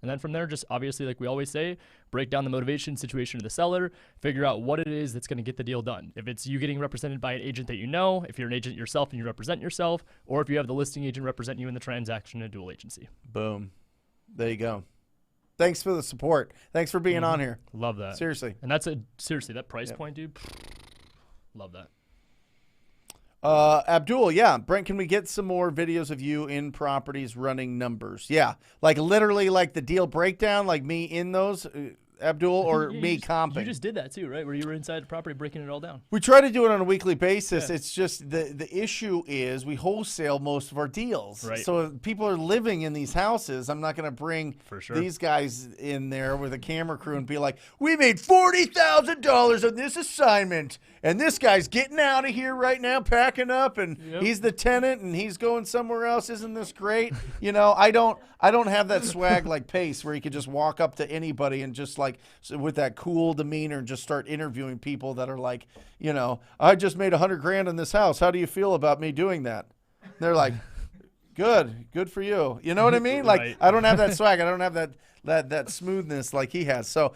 And then from there, just obviously, like we always say, break down the motivation situation of the seller, figure out what it is that's going to get the deal done. If it's you getting represented by an agent that you know, if you're an agent yourself and you represent yourself, or if you have the listing agent represent you in the transaction in a dual agency. Boom. There you go. Thanks for the support. Thanks for being on here. Love that. Seriously. And that's seriously, that price point, dude. Love that. Abdul, yeah. Brent, can we get some more videos of you in properties running numbers? Yeah. Like literally like the deal breakdown, like me in those, Abdul, or me comping. You just did that too, right? Where you were inside the property breaking it all down. We try to do it on a weekly basis. Yeah. It's just the issue is we wholesale most of our deals. Right. So if people are living in these houses, I'm not going to bring these guys in there with a camera crew and be like, we made $40,000 on this assignment. And this guy's getting out of here right now, packing up, and he's the tenant, and he's going somewhere else. Isn't this great? I don't have that swag like Pace, where you could just walk up to anybody and just like with that cool demeanor and just start interviewing people that are like, I just made $100,000 in this house. How do you feel about me doing that? They're like, Good for you. You know what I mean? Like Right. I don't have that swag. I don't have that smoothness like he has. So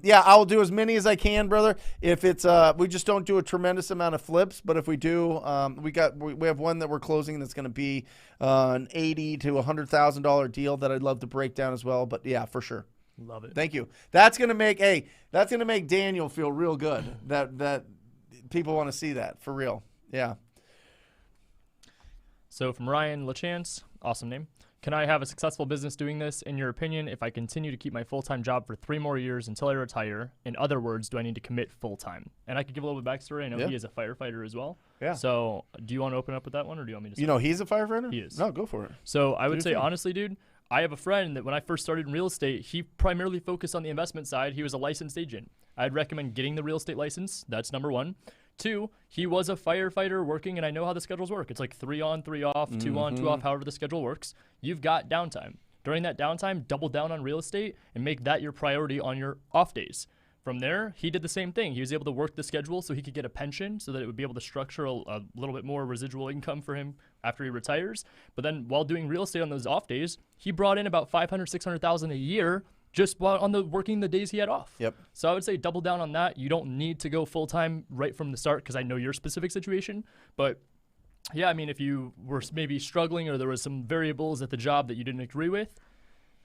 yeah, I'll do as many as I can, brother. If it's we just don't do a tremendous amount of flips, but if we do, we have one that we're closing that's going to be an $80,000 to $100,000 deal that I'd love to break down as well. But yeah, for sure. Love it. Thank you. That's gonna make Daniel feel real good. That people want to see that for real. Yeah. So from Ryan LaChance, awesome name. Can I have a successful business doing this? In your opinion, if I continue to keep my full-time job for 3 more years until I retire, in other words, do I need to commit full-time? And I could give a little bit of backstory. I know he is a firefighter as well. Yeah. So do you want to open up with that one, or do you want me to? You know he's a firefighter? He is. No, go for it. So I would say, thing. honestly, dude, I have a friend that when I first started in real estate, he primarily focused on the investment side. He was a licensed agent. I'd recommend getting the real estate license. That's number 1. 2, he was a firefighter working, and I know how the schedules work. It's like 3 on, 3 off, 2 on, 2 off, however the schedule works. You've got downtime. During that downtime, double down on real estate and make that your priority on your off days. From there, he did the same thing. He was able to work the schedule so he could get a pension so that it would be able to structure a little bit more residual income for him after he retires. But then while doing real estate on those off days, he brought in about $500,000, $600,000 a year just on the working the days he had off. Yep. So I would say double down on that. You don't need to go full-time right from the start because I know your specific situation. But yeah, I mean, if you were maybe struggling or there was some variables at the job that you didn't agree with,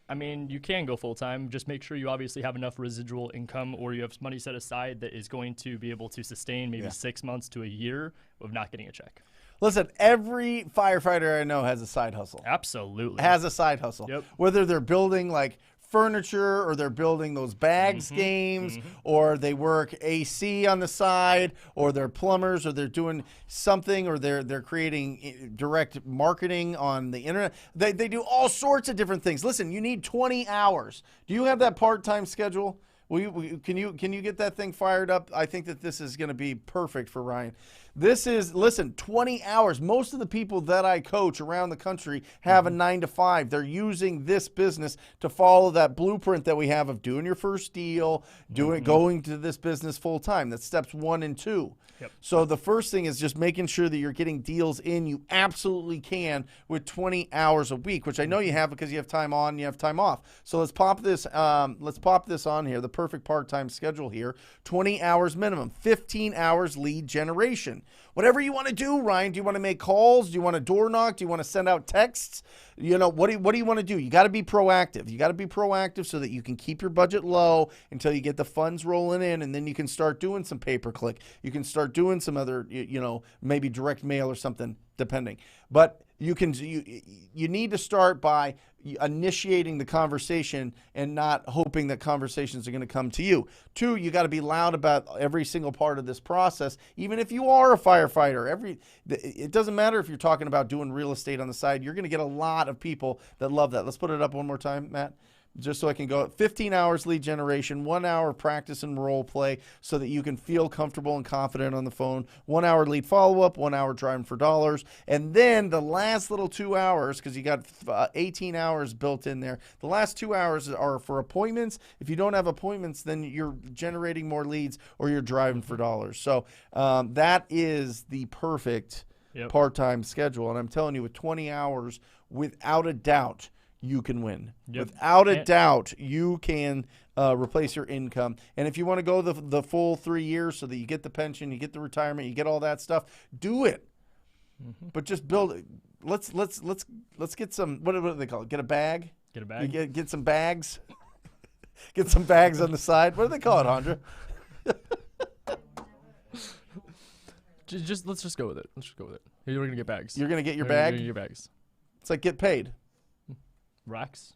I mean, you can go full-time. Just make sure you obviously have enough residual income or you have money set aside that is going to be able to sustain maybe 6 months to a year of not getting a check. Listen, every firefighter I know has a side hustle. Absolutely. Has a side hustle. Yep. Whether they're building like furniture or they're building those bags games or they work AC on the side or they're plumbers or they're doing something or they're creating direct marketing on the internet. They do all sorts of different things. Listen, you need 20 hours. Do you have that part-time schedule? Can you get that thing fired up? I think that this is going to be perfect for Ryan. This is, listen, 20 hours. Most of the people that I coach around the country have a 9 to 5. They're using this business to follow that blueprint that we have of doing your first deal, going to this business full time. That's steps 1 and 2. Yep. So the first thing is just making sure that you're getting deals in. You absolutely can with 20 hours a week, which I know you have because you have time on, you have time off. So let's pop this. Let's pop this on here. The perfect part-time schedule here. 20 hours minimum. 15 hours lead generation. Whatever you want to do, Ryan. Do you want to make calls? Do you want to door knock? Do you want to send out texts? You know, what do you want to do? You got to be proactive. You got to be proactive so that you can keep your budget low until you get the funds rolling in, and then you can start doing some pay-per-click. You can start doing some other, maybe direct mail or something, depending. But you need to start by initiating the conversation and not hoping that conversations are going to come to you. 2, you got to be loud about every single part of this process, even if you are a firefighter. It doesn't matter if you're talking about doing real estate on the side. You're going to get a lot of people that love that. Let's put it up one more time, Matt. Just so I can go 15 hours lead generation, 1 hour practice and role play so that you can feel comfortable and confident on the phone, 1 hour lead follow-up, 1 hour driving for dollars, and then the last little 2 hours, because you got 18 hours built in there, the last 2 hours are for appointments. If you don't have appointments, then you're generating more leads or you're driving for dollars. So that is the perfect part-time schedule, and I'm telling you, with 20 hours, without a doubt, you can win. Yep. Without a doubt, you can replace your income. And if you want to go the full 3 years so that you get the pension, you get the retirement, you get all that stuff, do it. But just build it. Let's get some, what do they call it? Get a bag? Get a bag? You get some bags. Get some bags on the side. What do they call it, Andra? Let's just go with it. Let's just go with it. You're going to get bags. You're going to get your You're gonna bag? get your bags. It's like get paid. Racks?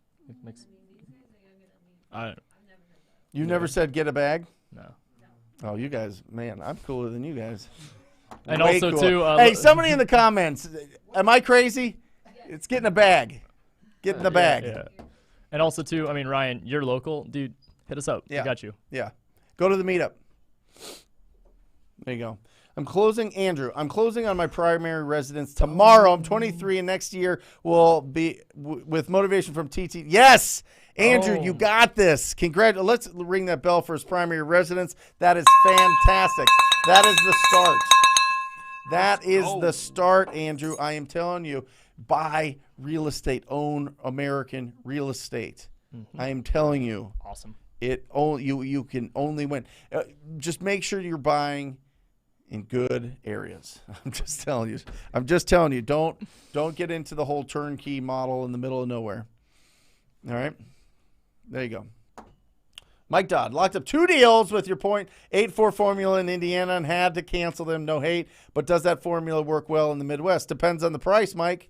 You never said get a bag? No. Oh, you guys, man, I'm cooler than you guys. And Way also, cooler. too, hey, somebody in the comments, am I crazy? It's getting a bag. Get in the bag. Yeah. And also, too, I mean, Ryan, you're local. Dude, hit us up. Yeah. We got you. Yeah. Go to the meetup. There you go. I'm closing on my primary residence tomorrow. I'm 23, and next year will be with motivation from TT. Yes, Andrew, you got this. Let's ring that bell for his primary residence. That is fantastic. That is the start. That is the start, Andrew. I am telling you, Buy real estate. Own American real estate. I am telling you. Awesome. You can only win. Just make sure you're buying in good areas. I'm just telling you. Don't get into the whole turnkey model in the middle of nowhere. All right. There you go. Mike Dodd locked up 2 deals with your 0.84 formula in Indiana and had to cancel them. No hate. But does that formula work well in the Midwest? Depends on the price, Mike.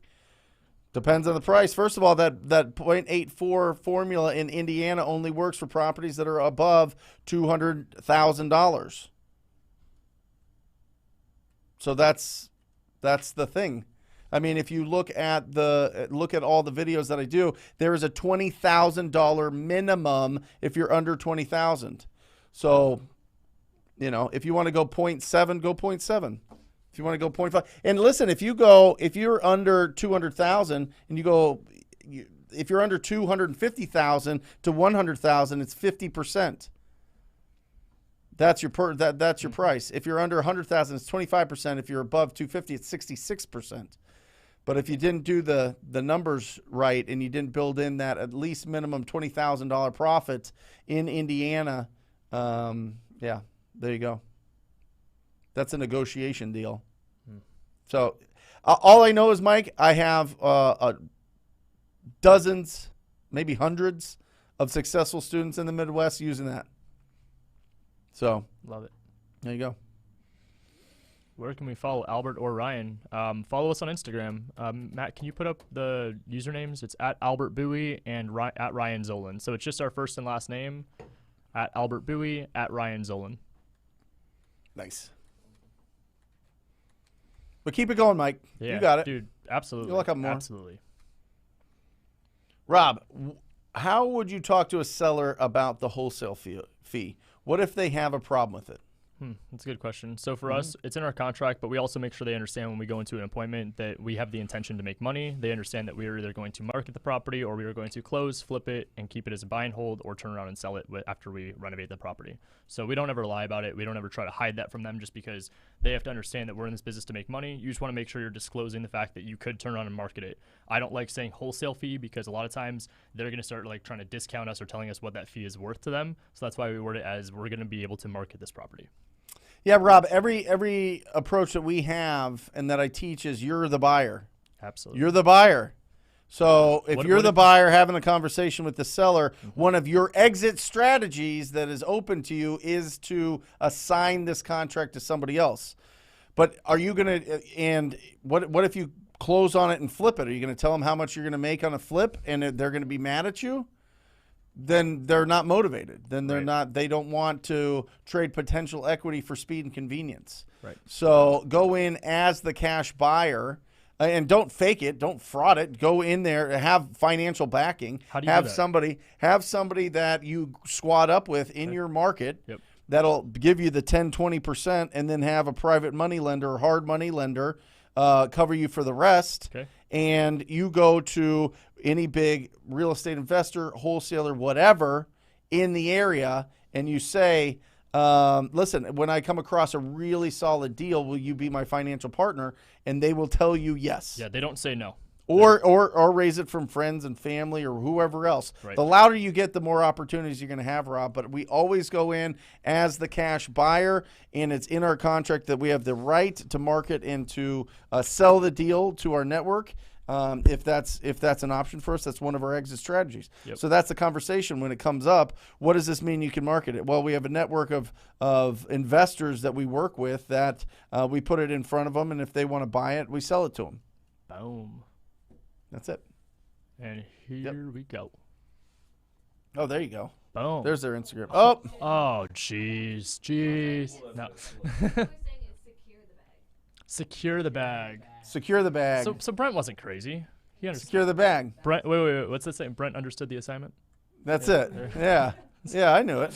Depends on the price. First of all, that 0.84 formula in Indiana only works for properties that are above $200,000. So that's the thing. I mean, if you look at all the videos that I do, there is a $20,000 minimum if you're under $20,000. So, if you want to go 0.7, go 0.7. If you want to go 0.5, and listen, if you're under 200,000 and if you're under 250,000 to 100,000, it's 50%. That's your price. If you're under 100,000, it's 25%. If you're above 250, it's 66%. But if you didn't do the numbers right and you didn't build in that at least minimum $20,000 profit in Indiana, there you go. That's a negotiation deal. So all I know is, Mike, I have dozens, maybe hundreds of successful students in the Midwest using that. So Love it. there you go. Where can we follow Albert or Ryan? Follow us on Instagram. Matt, can you put up the usernames? It's at Albert Bowie and at Ryan Zolan. So it's just our first and last name, at Albert Bowie, at Ryan Zolan. Nice. But keep it going, Mike. Yeah, you got it. Dude, absolutely. You'll look up more. Absolutely. Rob, how would you talk to a seller about the wholesale fee? What if they have a problem with it? That's a good question. So for us, it's in our contract, but we also make sure they understand when we go into an appointment that we have the intention to make money. They understand that we are either going to market the property or we are going to close, flip it, and keep it as a buy and hold, or turn around and sell it after we renovate the property. So we don't ever lie about it. We don't ever try to hide that from them, just because they have to understand that we're in this business to make money. You just want to make sure you're disclosing the fact that you could turn around and market it. I don't like saying wholesale fee, because a lot of times they're going to start trying to discount us or telling us what that fee is worth to them. So that's why we word it as we're going to be able to market this property. Yeah, Rob, every approach that we have and that I teach is you're the buyer. Absolutely. You're the buyer. So if What you're the if- buyer having a conversation with the seller, one of your exit strategies that is open to you is to assign this contract to somebody else. But are you going to, and what if you close on it and flip it? Are you going to tell them how much you're going to make on a flip and they're going to be mad at you? Then they're not motivated. Then they're Right. not, they don't want to trade potential equity for speed and convenience. Right. So go in as the cash buyer and don't fake it. Don't fraud it. Go in there, have financial backing. How do you have do that? somebody that you squad up with in your market. Yep. That'll give you the 10, 20%, and then have a private money lender or hard money lender cover you for the rest. Okay. And you go to any big real estate investor, wholesaler, whatever in the area, and you say, listen, when I come across a really solid deal, will you be my financial partner? And they will tell you yes. Yeah, they don't say no. Or raise it from friends and family or whoever else. Right. The louder you get, the more opportunities you're going to have, Rob. But we always go in as the cash buyer, and it's in our contract that we have the right to market and to sell the deal to our network. If that's an option for us, that's one of our exit strategies. Yep. So that's the conversation when it comes up. What does this mean you can market it? Well, we have a network of investors that we work with that we put it in front of them, and if they want to buy it, we sell it to them. Boom. That's it. And here we go. Oh, there you go. Boom. There's their Instagram. Oh, Oh, jeez. No. We're saying it's secure the bag. Secure the bag. secure the bag. So Brent wasn't crazy. He understood. Secure the bag. Brent, wait. What's that saying? Brent understood the assignment? That's it. Yeah. Yeah, I knew it.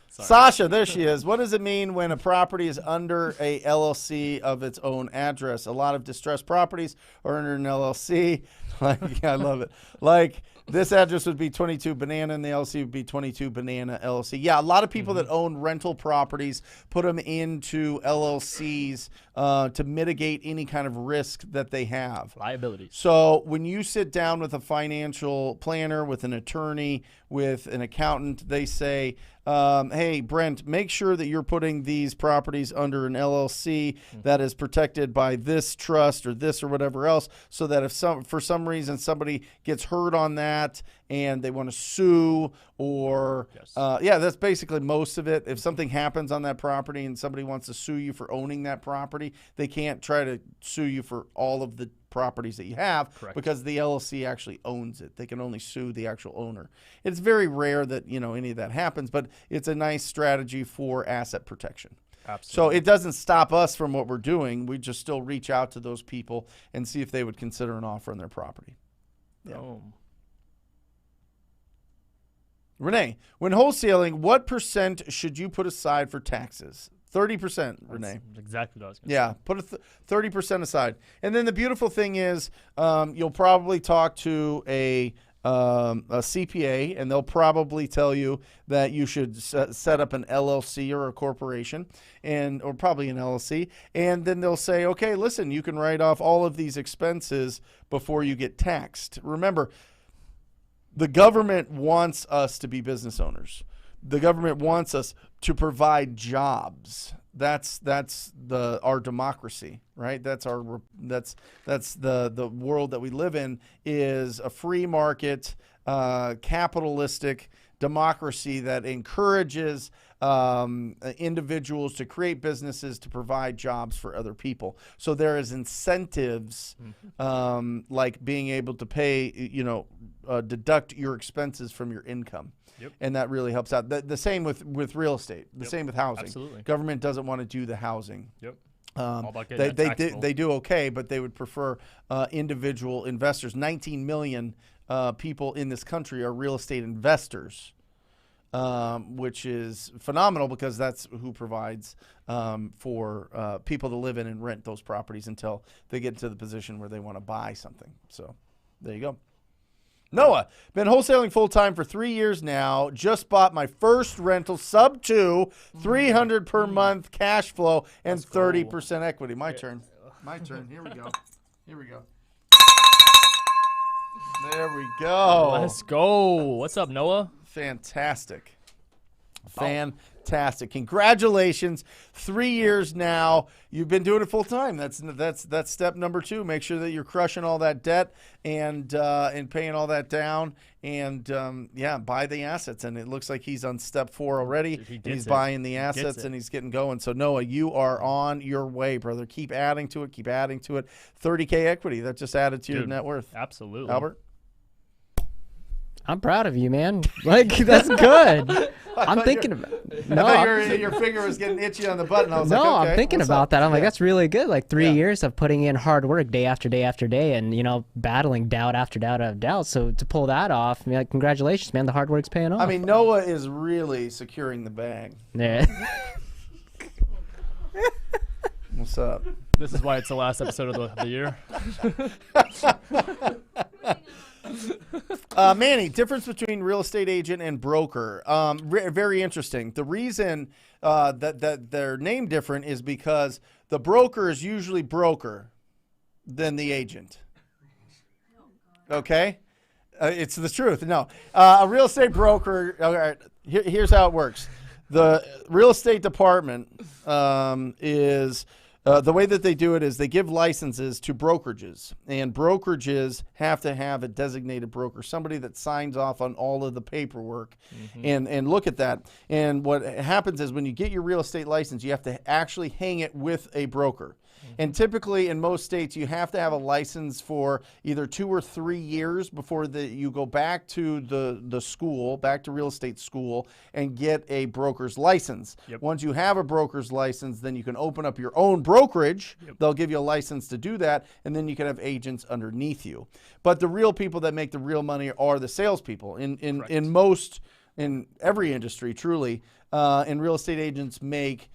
Sasha, there she is. What does it mean when a property is under a LLC of its own address? A lot of distressed properties are under an LLC. I love it. Like This address would be 22 Banana, and the LLC would be 22 Banana LLC. Yeah, a lot of people that own rental properties put them into LLCs to mitigate any kind of risk that they have. Liabilities. So when you sit down with a financial planner, with an attorney, with an accountant, they say, hey, Brent, make sure that you're putting these properties under an LLC that is protected by this trust or this or whatever else, so that if for some reason somebody gets hurt on that and they want to sue or, yeah, that's basically most of it. If something happens on that property and somebody wants to sue you for owning that property, they can't try to sue you for all of the properties that you have. Correct. Because the LLC actually owns it. They can only sue the actual owner. It's very rare that, any of that happens, but it's a nice strategy for asset protection. Absolutely. So it doesn't stop us from what we're doing. We just still reach out to those people and see if they would consider an offer on their property. Yeah. Oh. Renee, when wholesaling, what % should you put aside for taxes? 30%, Renee. That's exactly what I was going to say. Yeah, put 30% aside. And then the beautiful thing is you'll probably talk to a CPA, and they'll probably tell you that you should set up an LLC or a corporation, or probably an LLC. And then they'll say, okay, listen, you can write off all of these expenses before you get taxed. Remember, the government wants us to be business owners. The government wants us to provide jobs. That's our democracy, right? That's the world that we live in, is a free market, capitalistic democracy that encourages individuals to create businesses to provide jobs for other people. So there is incentives like being able to pay, deduct your expenses from your income. Yep. And that really helps out. The same with real estate. The same with housing. Absolutely. Government doesn't want to do the housing. Yep. All about getting they do okay, but they would prefer individual investors. 19 million people in this country are real estate investors, which is phenomenal because that's who provides for people to live in and rent those properties until they get to the position where they want to buy something. So there you go. Noah, been wholesaling full-time for 3 years now. Just bought my first rental, sub 2, $300 per month cash flow, and 30% equity. My turn. My turn. Here we go. Here we go. There we go. Let's go. What's up, Noah? Fantastic. Fantastic. Congratulations. 3 years now. You've been doing it full time. That's step number 2. Make sure that you're crushing all that debt and paying all that down, and buy the assets. And it looks like he's on step 4 already. He's buying the assets and he's getting going. So Noah, you are on your way, brother. Keep adding to it. Keep adding to it. 30K equity. That just added to your net worth. Absolutely. Albert? I'm proud of you, man. That's good. I'm thinking about it. No, I thought your finger was getting itchy on the button. I was like, okay, I'm thinking about that. I'm like, that's really good. 3 years of putting in hard work day after day after day and, battling doubt after doubt after doubt. So to pull that off, congratulations, man. The hard work's paying off. I mean, Noah is really securing the bag. Yeah. What's up? This is why it's the last episode of the year. Manny, difference between real estate agent and broker. Very interesting. The reason that they're named different is because the broker is usually broker than the agent. Okay? It's the truth. No. A real estate broker, here's how it works. The real estate department is... the way that they do it is they give licenses to brokerages, and brokerages have to have a designated broker, somebody that signs off on all of the paperwork and look at that. And what happens is when you get your real estate license, you have to actually hang it with a broker. And typically in most states, you have to have a license for either 2 or 3 years before you go back to the school, back to real estate school, and get a broker's license. Yep. Once you have a broker's license, then you can open up your own brokerage. Yep. They'll give you a license to do that, and then you can have agents underneath you. But the real people that make the real money are the salespeople. In every industry, truly, and real estate agents make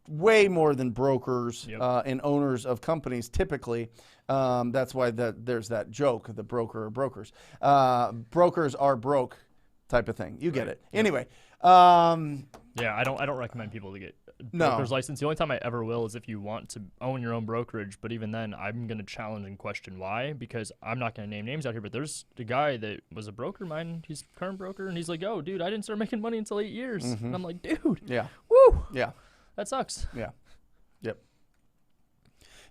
way more than brokers Yep. And owners of companies typically. That's why there's that joke, the broker or brokers. Brokers are broke type of thing. You get it. Anyway. Yeah, I don't recommend people to get No. broker's license. The only time I ever will is if you want to own your own brokerage. But even then, I'm going to challenge and question why, because I'm not going to name names out here. But there's a guy that was a broker of mine. He's a current broker, and he's like, "Oh, dude, I didn't start making money until 8 years." And I'm like, "Dude, Yeah. woo, Yeah. that sucks." Yeah. Yep.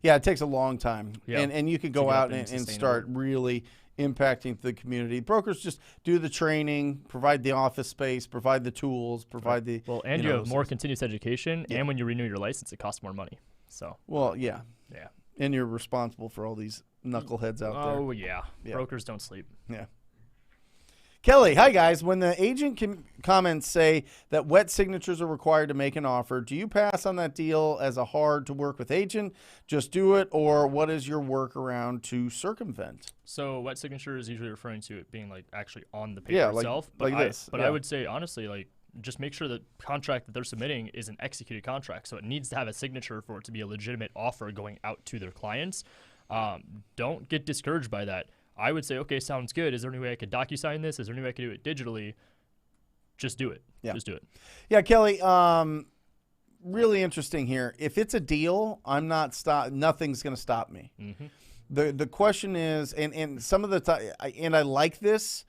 Yeah, it takes a long time. Yeah. And you can To go get up out and and sustain start really impacting the community. Brokers just do the training, provide the office space, provide the tools, provide the Well, and you know, have more continuous education, and when you renew your license, it costs more money. So, Well, yeah. yeah. And you're responsible for all these knuckleheads out there. Oh, yeah. Yeah. Brokers don't sleep. Yeah. Kelly, hi guys. When the agent comments say that wet signatures are required to make an offer, do you pass on that deal as a hard to work with agent? Just do it, or what is your workaround to circumvent? So wet signature is usually referring to it being like actually on the paper Yeah, like- itself. like this, But yeah. I would say honestly, like just make sure the contract that they're submitting is an executed contract. So it needs to have a signature for it to be a legitimate offer going out to their clients. Don't get discouraged by that. I would say, okay, sounds good. Is there any way I could DocuSign this? Is there any way I could do it digitally? Just do it. Yeah. Just do it. Yeah, Kelly, really interesting here. If it's a deal, I'm not nothing's going to stop me. The question is, and some of the time, and I like this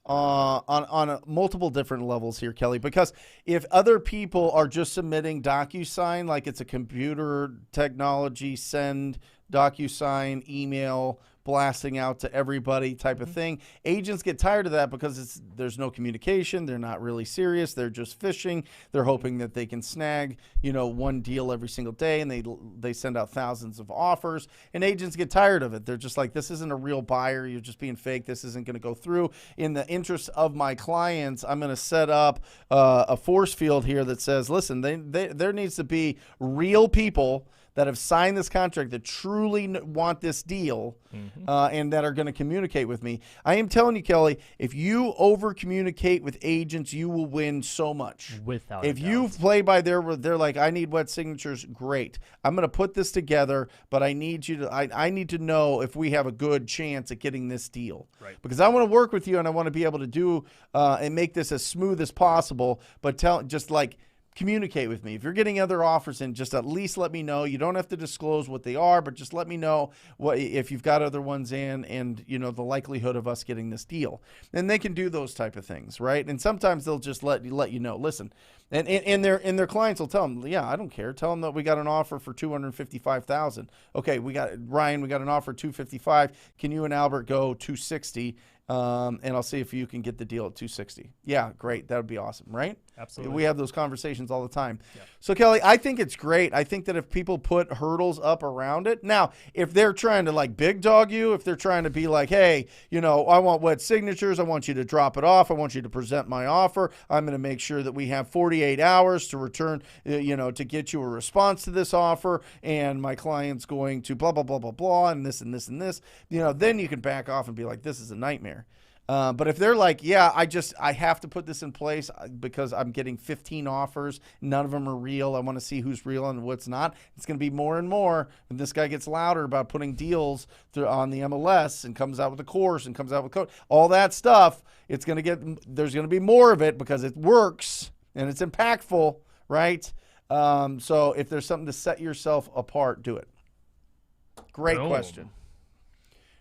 on multiple different levels here, Kelly, because if other people are just submitting DocuSign, like it's a computer technology, send DocuSign, email, blasting out to everybody type of thing, agents get tired of that because there's no communication. They're not really serious. They're just fishing. They're hoping that they can snag, one deal every single day, and they send out thousands of offers, and agents get tired of it. They're just like, this isn't a real buyer. You're just being fake. This isn't going to go through. In the interest of my clients, I'm going to set up a force field here that says, listen, there needs to be real people that have signed this contract that truly want this deal and that are going to communicate with me. I am telling you, Kelly, if you over-communicate with agents, you will win so much. Without If a you doubt. play by they're like, I need wet signatures, great. I'm going to put this together, but I need you to I need to know if we have a good chance at getting this deal. Right. Because I want to work with you and I want to be able to do and make this as smooth as possible, but communicate with me. If you're getting other offers in, just at least let me know. You don't have to disclose what they are, but just let me know if you've got other ones in and, the likelihood of us getting this deal. And they can do those type of things, right? And sometimes they'll just let you know, listen. And their clients will tell them, yeah, I don't care. Tell them that we got an offer for $255,000. Okay, Ryan, we got an offer $255. Can you and Albert go $260? And I'll see if you can get the deal at $260. Yeah, great. That would be awesome, right? Absolutely. We have those conversations all the time. Yeah. So, Kelly, I think it's great. I think that if people put hurdles up around it. Now, if they're trying to like big dog you, if they're trying to be like, hey, I want wet signatures. I want you to drop it off. I want you to present my offer. I'm going to make sure that we have 48 hours to return, to get you a response to this offer. And my client's going to blah, blah, blah, blah, blah, and this and this and this. Then you can back off and be like, this is a nightmare. But if they're like, yeah, I have to put this in place because I'm getting 15 offers. None of them are real. I want to see who's real and what's not. It's going to be more and more. And this guy gets louder about putting deals on the MLS and comes out with a course and comes out with code, all that stuff. There's going to be more of it because it works and it's impactful, right? So if there's something to set yourself apart, do it. Great question.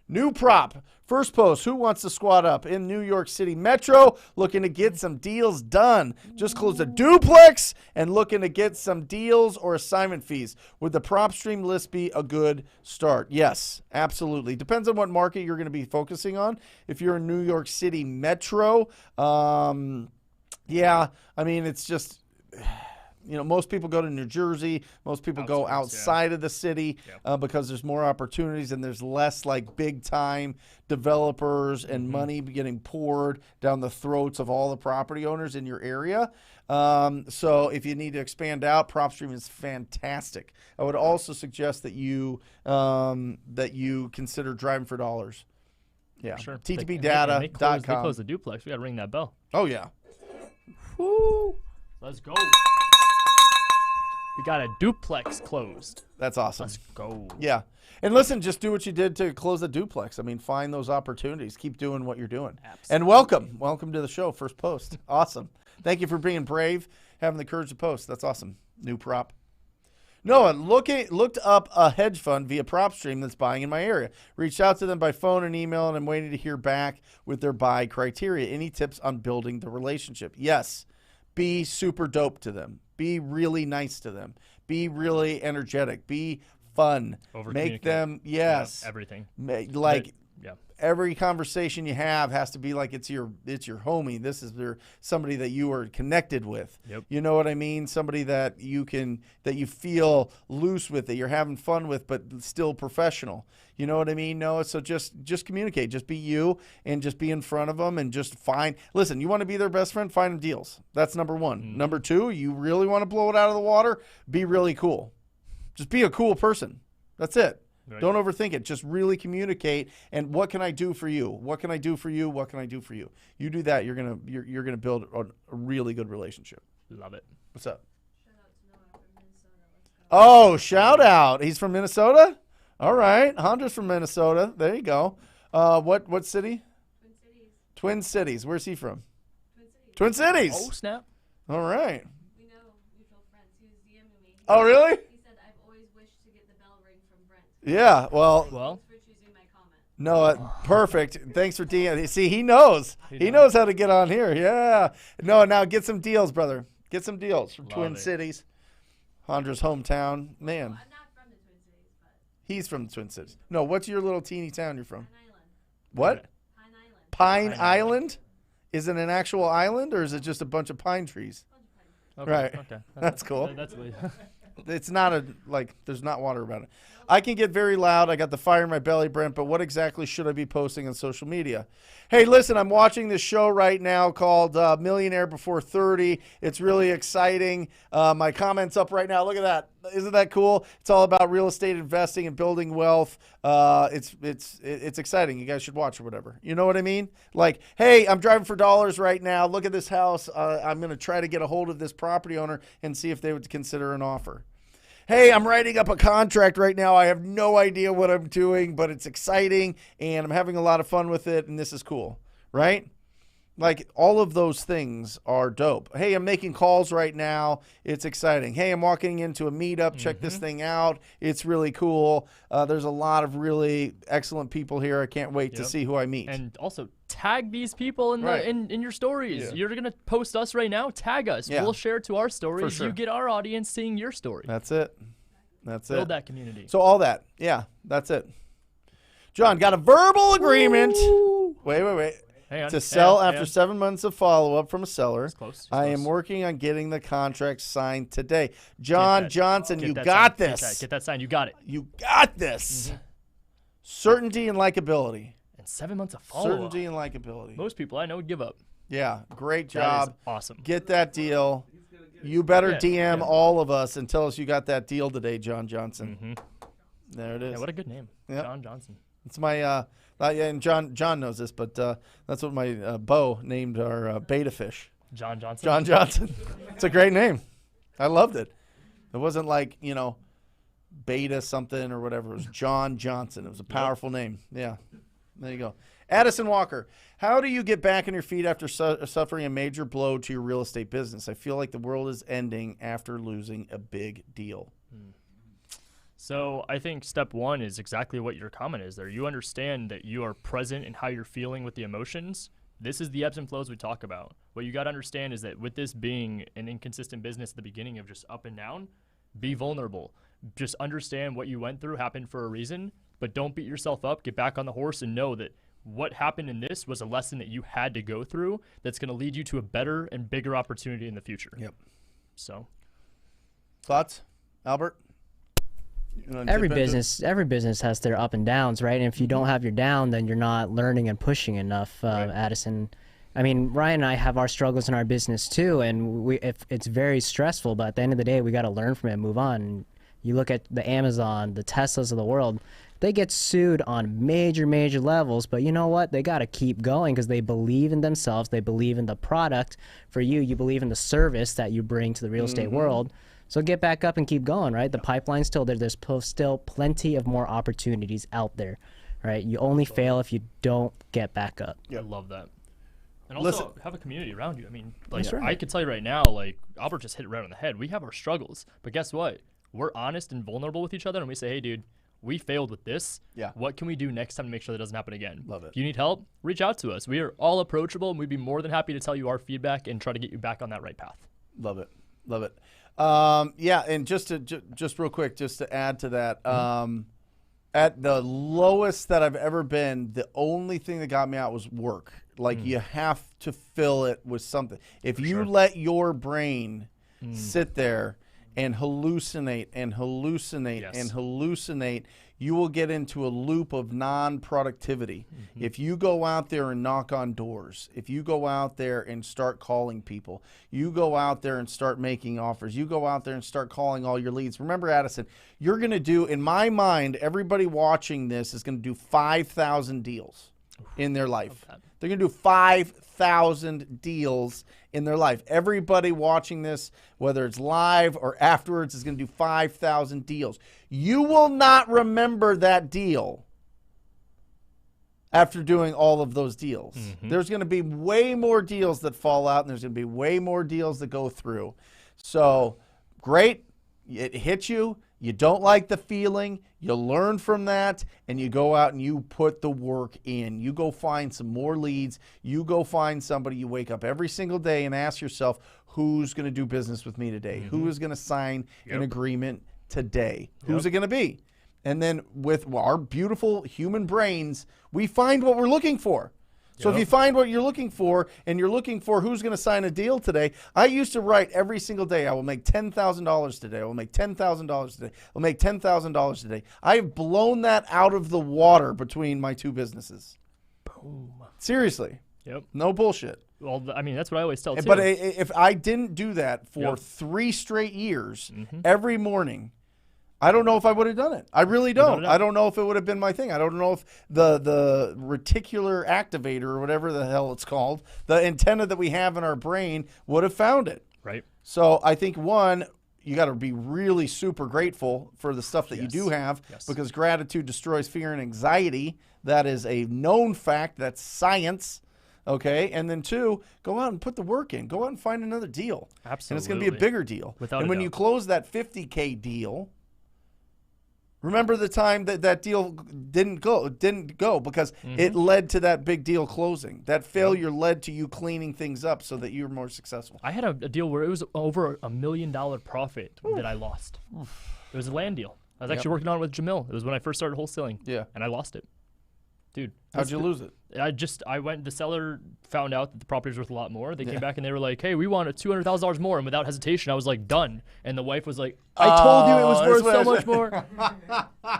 New prop. First post, who wants to squat up in New York City Metro, looking to get some deals done? Just closed a duplex and looking to get some deals or assignment fees. Would the prop stream list be a good start? Yes, absolutely. Depends on what market you're going to be focusing on. If you're in New York City Metro, yeah, I mean, it's just... most people go to New Jersey. Most people go outside of the city because there's more opportunities and there's less like big time developers and money getting poured down the throats of all the property owners in your area. So if you need to expand out, PropStream is fantastic. I would also suggest that you consider Driving for Dollars. Yeah, Sure. ttpdata.com. They close the duplex. We got to ring that bell. Oh yeah. Woo! Let's go. We got a duplex closed. That's awesome. Let's go. Yeah. And listen, just do what you did to close the duplex. I mean, find those opportunities. Keep doing what you're doing. Absolutely. And welcome. Welcome to the show. First post. Awesome. Thank you for being brave, having the courage to post. That's awesome. New prop. Noah, looked up a hedge fund via PropStream that's buying in my area. Reached out to them by phone and email, and I'm waiting to hear back with their buy criteria. Any tips on building the relationship? Yes. Be super dope to them. Be really nice to them. Be really energetic. Be fun. Make them, yes. Yeah, everything. Like, yeah. every conversation you have has to be like it's your homie. This is somebody that you are connected with. Yep. You know what I mean? Somebody that you feel loose with, that you're having fun with, but still professional. You know what I mean? No, so just communicate. Just be you, and just be in front of them, and just listen, you want to be their best friend? Find them deals. That's number one. Mm-hmm. Number two, you really want to blow it out of the water? Be really cool. Just be a cool person. That's it. Right. Don't overthink it. Just really communicate. And what can I do for you? What can I do for you? What can I do for you? You do that, you're gonna build a really good relationship. Love it. What's up? Shout out to Noah from Minnesota. Let's go. Oh, shout out. He's from Minnesota? All right. Hondra's from Minnesota. There you go. What city? Twin Cities. Twin Cities. Where's he from? Twin Cities. Twin Cities. Oh, snap. All right. We know mutual friends. He was DMing me. Oh, really? He said, I've always wished to get the bell ring from Brent. Yeah. Well, Well, Thanks for choosing my comment. Noah, perfect. Thanks for DM. See, he knows. He knows how to get on here. Yeah. Noah, now get some deals, brother. Get some deals from Love Twin it. Cities. Hondra's hometown. Man, I'm not from the Twin Cities, but he's from the Twin Cities. No, what's your little teeny town you're from? Pine Island. What? Pine Island. Pine Pine Island? Is it an actual island, or is it just a bunch of pine trees? okay, Right. Okay. That's cool. That's It's not there's not water about it. I can get very loud. I got the fire in my belly, Brent, but what exactly should I be posting on social media? Hey, listen, I'm watching this show right now called Millionaire Before 30. It's really exciting. My comment's up right now. Look at that. Isn't that cool? It's all about real estate investing and building wealth. It's exciting. You guys should watch or whatever. You know what I mean? Like, hey, I'm driving for dollars right now. Look at this house. I'm going to try to get a hold of this property owner and see if they would consider an offer. Hey, I'm writing up a contract right now. I have no idea what I'm doing, but it's exciting, and I'm having a lot of fun with it, and this is cool, right? Like, all of those things are dope. Hey, I'm making calls right now. It's exciting. Hey, I'm walking into a meetup. Check this thing out. It's really cool. There's a lot of really excellent people here. I can't wait to see who I meet. And also tag these people in Right. in your stories. Yeah. You're gonna post us right now. Tag us. Yeah. We'll share to our stories. sure. You get our audience seeing your story. That's it. That's Build it. that community. So all that. Yeah, that's it. John, got a verbal agreement. Wait. Hang on. To sell hang on, after hang on. 7 months of follow-up from a seller. It's close. It's I am close. working on getting the contract signed today. John that- Johnson, Get you that got signed. this. Get that signed. You got it. You got this. Certainty and likability. And 7 months of follow-up. Certainty and likability. Most people I know would give up. Yeah, great That is job. awesome. Get that deal. You better Yeah, DM yeah. all of us and tell us you got that deal today, John Johnson. There it is. Yeah, what a good name. Yep. John Johnson. It's my and John knows this, but that's what my Bo named our beta fish. John Johnson. John Johnson. It's a great name. I loved it. It wasn't like, beta something or whatever. It was John Johnson. It was a powerful name. Yeah. There you go. Addison Walker, how do you get back on your feet after suffering a major blow to your real estate business? I feel like the world is ending after losing a big deal. So I think step one is exactly what your comment is there. You understand that you are present in how you're feeling with the emotions. This is the ebbs and flows we talk about. What you got to understand is that with this being an inconsistent business at the beginning of just up and down, be vulnerable. Just understand what you went through happened for a reason, but don't beat yourself up. Get back on the horse and know that what happened in this was a lesson that you had to go through that's going to lead you to a better and bigger opportunity in the future. Yep. So Thoughts, Albert? You wanna Every dip into it? business has their up and downs, right? And if you don't have your down, then you're not learning and pushing enough, Addison. I mean, Ryan and I have our struggles in our business too, and it's very stressful. But at the end of the day, we got to learn from it and move on. And you look at the Amazon, the Teslas of the world. They get sued on major levels, but you know what? They got to keep going because they believe in themselves. They believe in the product. For you, you believe in the service that you bring to the real estate world. So get back up and keep going, right? The pipeline's still there. There's still plenty of more opportunities out there, right? You only fail if you don't get back up. I love that. And also Listen, have a community around you. I mean, like That's right. I can tell you right now, like Albert just hit it right on the head. We have our struggles, but guess what? We're honest and vulnerable with each other, and we say, hey, dude, we failed with this. Yeah. What can we do next time to make sure that doesn't happen again? Love it. If you need help, reach out to us. We are all approachable, and we'd be more than happy to tell you our feedback and try to get you back on that right path. Love it. Love it. Yeah, and just real quick, just to add to that, at the lowest that I've ever been, the only thing that got me out was work. Like you have to fill it with something. If you let your brain sit there and hallucinate and hallucinate and hallucinate, you will get into a loop of non-productivity. If you go out there and knock on doors, if you go out there and start calling people, you go out there and start making offers, you go out there and start calling all your leads. Remember, Addison, you're going to do, in my mind, everybody watching this is going to do 5,000 deals in their life. They're going to do 5,000 deals in their life. Everybody watching this, whether it's live or afterwards, is going to do 5,000 deals. You will not remember that deal after doing all of those deals. There's going to be way more deals that fall out, and there's going to be way more deals that go through. So, great. It hits you. You don't like the feeling. You learn from that, and you go out and you put the work in. You go find some more leads. You go find somebody. You wake up every single day and ask yourself, who's going to do business with me today? Who is going to sign an agreement today? Who's it going to be? And then with our beautiful human brains, we find what we're looking for. So if you find what you're looking for, and you're looking for who's going to sign a deal today, I used to write every single day, I will make $10,000 today. I will make $10,000 today. I will make $10,000 today. I've blown that out of the water between my two businesses. Boom. Seriously. Yep. No bullshit. Well, I mean, that's what I always tell too. But if I didn't do that for 3 straight years, every morning, I don't know if I would have done it. I really don't. I don't know if it would have been my thing. I don't know if the reticular activator or whatever the hell it's called, the antenna that we have in our brain, would have found it. Right. So I think, one, you got to be really super grateful for the stuff that you do have, because gratitude destroys fear and anxiety. That is a known fact. That's science. Okay, and then 2, go out and put the work in. Go out and find another deal. Absolutely. And it's going to be a bigger deal. Without and when you close that $50K deal, remember the time that deal didn't go because it led to that big deal closing. That failure led to you cleaning things up so that you were more successful. I had a deal where it was over $1 million profit that I lost. It was a land deal. I was actually working on it with Jamil. It was when I first started wholesaling. Yeah. And I lost it. Dude. How'd you lose it? The seller found out that the property was worth a lot more. They came back and they were like, hey, we want $200,000 more. And without hesitation, I was like, done. And the wife was like, I told you it was worth so much more.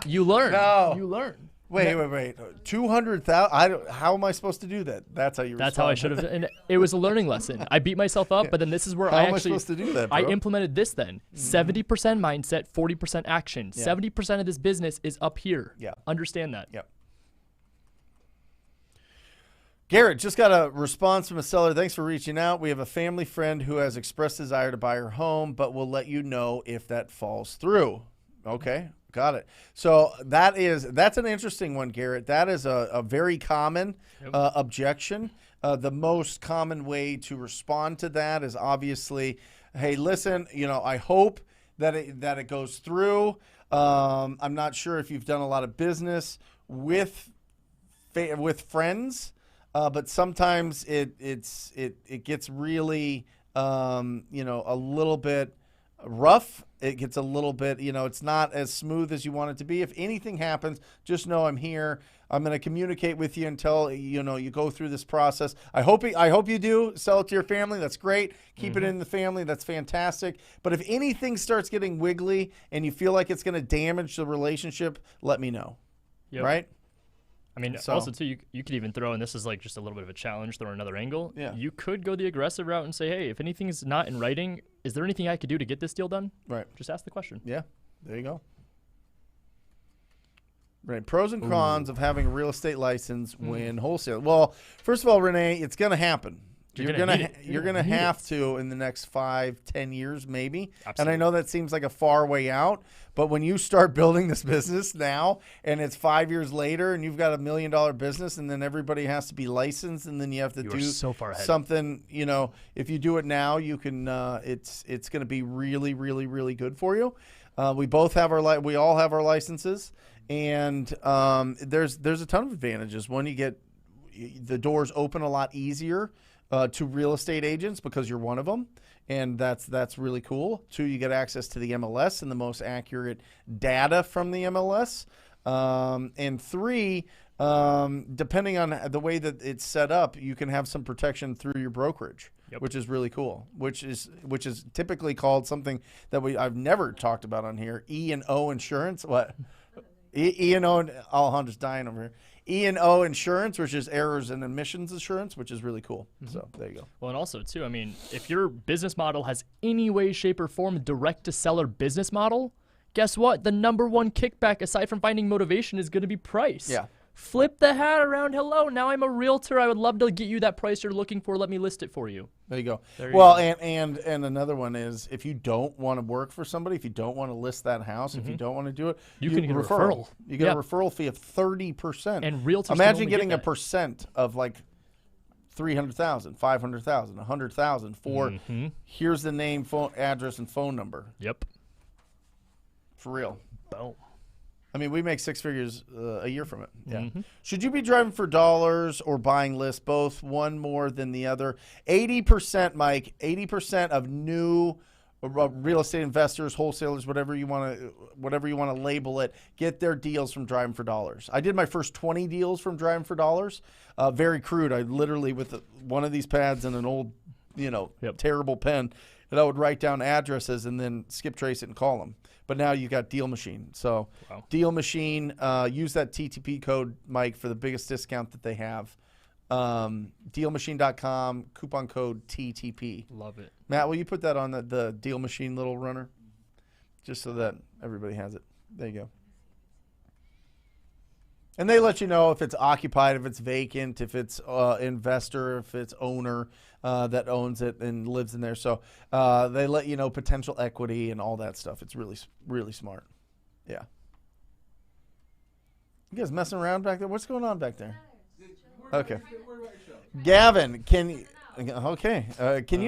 You learn. No. You learn. Wait. 200,000. How am I supposed to do that? That's how you. That's how I should have. And it was a learning lesson. I beat myself up, but then this is where How I am actually. I supposed to do that, bro? I implemented this then. 70% mindset, 40% action. 70% of this business is up here. Yeah. Understand that. Yep. Garrett, just got a response from a seller. Thanks for reaching out. We have a family friend who has expressed desire to buy her home, but we'll let you know if that falls through. Okay, got it. So that's an interesting one, Garrett. That is a very common objection. The most common way to respond to that is obviously, hey, listen, I hope that it goes through. I'm not sure if you've done a lot of business with friends. But sometimes it gets really a little bit rough. It gets a little bit it's not as smooth as you want it to be. If anything happens, just know I'm here. I'm going to communicate with you until you go through this process. I hope you do sell it to your family. That's great. Keep it in the family. That's fantastic. But if anything starts getting wiggly and you feel like it's going to damage the relationship, let me know. Yep. Right? I mean, also, too, you could even throw, and this is like just a little bit of a challenge, throw another angle. Yeah. You could go the aggressive route and say, hey, if anything's not in writing, is there anything I could do to get this deal done? Right. Just ask the question. Yeah. There you go. Right. Pros and cons of having a real estate license when wholesaling. Well, first of all, Renee, it's going to happen. You're gonna need have it. to in the next 5-10 years maybe. Absolutely. And I know that seems like a far way out, but when you start building this business now and it's 5 years later and you've got $1 million business and then everybody has to be licensed and then you have to You do are so far ahead. something, if you do it now, you can it's going to be really, really, really good for you. We all have our licenses, and there's a ton of advantages. One, you get the doors open a lot easier to real estate agents because you're one of them, and that's really cool. 2, you get access to the MLS and the most accurate data from the MLS. And 3, depending on the way that it's set up, you can have some protection through your brokerage, which is really cool. Which is typically called something that I've never talked about on here. E&O insurance. What? E&O. Alejandro's dying over here. E&O insurance, which is errors and omissions insurance, which is really cool. So there you go. Well, and also too, I mean, if your business model has any way, shape, or form direct to seller business model, guess what? The number one kickback aside from finding motivation is going to be price. Yeah. Flip the hat around. Hello, now I'm a realtor. I would love to get you that price you're looking for. Let me list it for you. There you go. There you Well, go. and another one is if you don't want to work for somebody, if you don't want to list that house, if you don't want to do it, You can get a referral. You get Yeah. a referral fee of 30%. And realtors can imagine only getting get a that. percent of like 300,000, 500,000, 100,000 for here's the name, phone, address, and phone number. Yep. For real. Boom. I mean, we make 6 figures a year from it. Yeah. Should you be driving for dollars or buying lists, both, one more than the other? 80%, Mike, 80% of new real estate investors, wholesalers, whatever you want to label it, get their deals from driving for dollars. I did my first 20 deals from driving for dollars. Very crude. I literally, with one of these pads and an old, terrible pen, and I would write down addresses and then skip trace it and call them. But now you got Deal Machine. So Deal Machine, use that TTP code, Mike, for the biggest discount that they have. Dealmachine.com, coupon code TTP. Love it. Matt, will you put that on the Deal Machine little runner? Just so that everybody has it. There you go. And they let you know if it's occupied, if it's vacant, if it's investor, if it's owner that owns it and lives in there. So they let you know potential equity and all that stuff. It's really, really smart. Yeah. You guys messing around back there? What's going on back there? Okay. Gavin, can you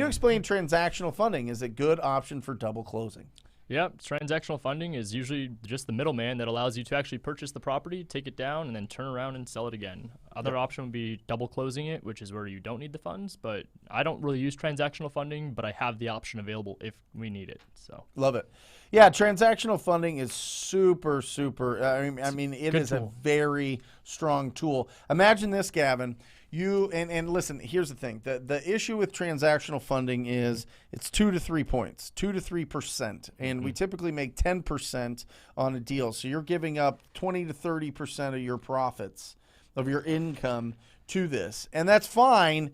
explain transactional funding? Is a good option for double closing? Yep, transactional funding is usually just the middleman that allows you to actually purchase the property, take it down, and then turn around and sell it again. Other option would be double closing it, which is where you don't need the funds. But I don't really use transactional funding, but I have the option available if we need it. So love it. Yeah, transactional funding is super, super. I mean, it is a very strong tool. Imagine this, Gavin. You and listen. Here's the thing: the issue with transactional funding is it's 2 to 3 points, 2 to 3%, and we typically make 10% on a deal. So you're giving up 20 to 30% of your profits, of your income to this, and that's fine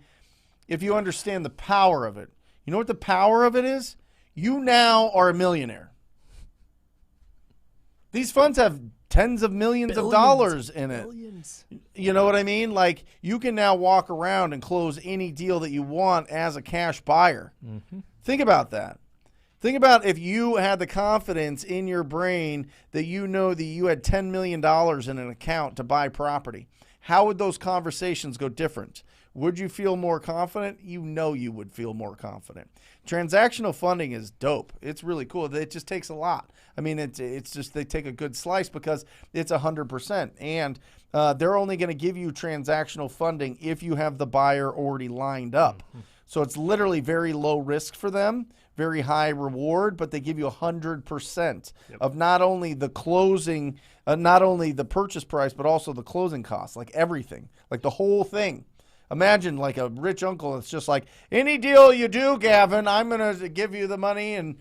if you understand the power of it. You know what the power of it is? You now are a millionaire. These funds have tens of millions of dollars in it. Billions. You know what I mean? Like, you can now walk around and close any deal that you want as a cash buyer. Think about that. Think about if you had the confidence in your brain that you know that you had $10 million in an account to buy property. How would those conversations go different? Would you feel more confident? You know you would feel more confident. Transactional funding is dope. It's really cool. It just takes a lot. I mean, it's just they take a good slice because it's 100%. And they're only going to give you transactional funding if you have the buyer already lined up. So it's literally very low risk for them, very high reward, but they give you 100% of not only the closing, not only the purchase price, but also the closing costs, like everything, like the whole thing. Imagine like a rich uncle that's just like, any deal you do, Gavin, I'm going to give you the money and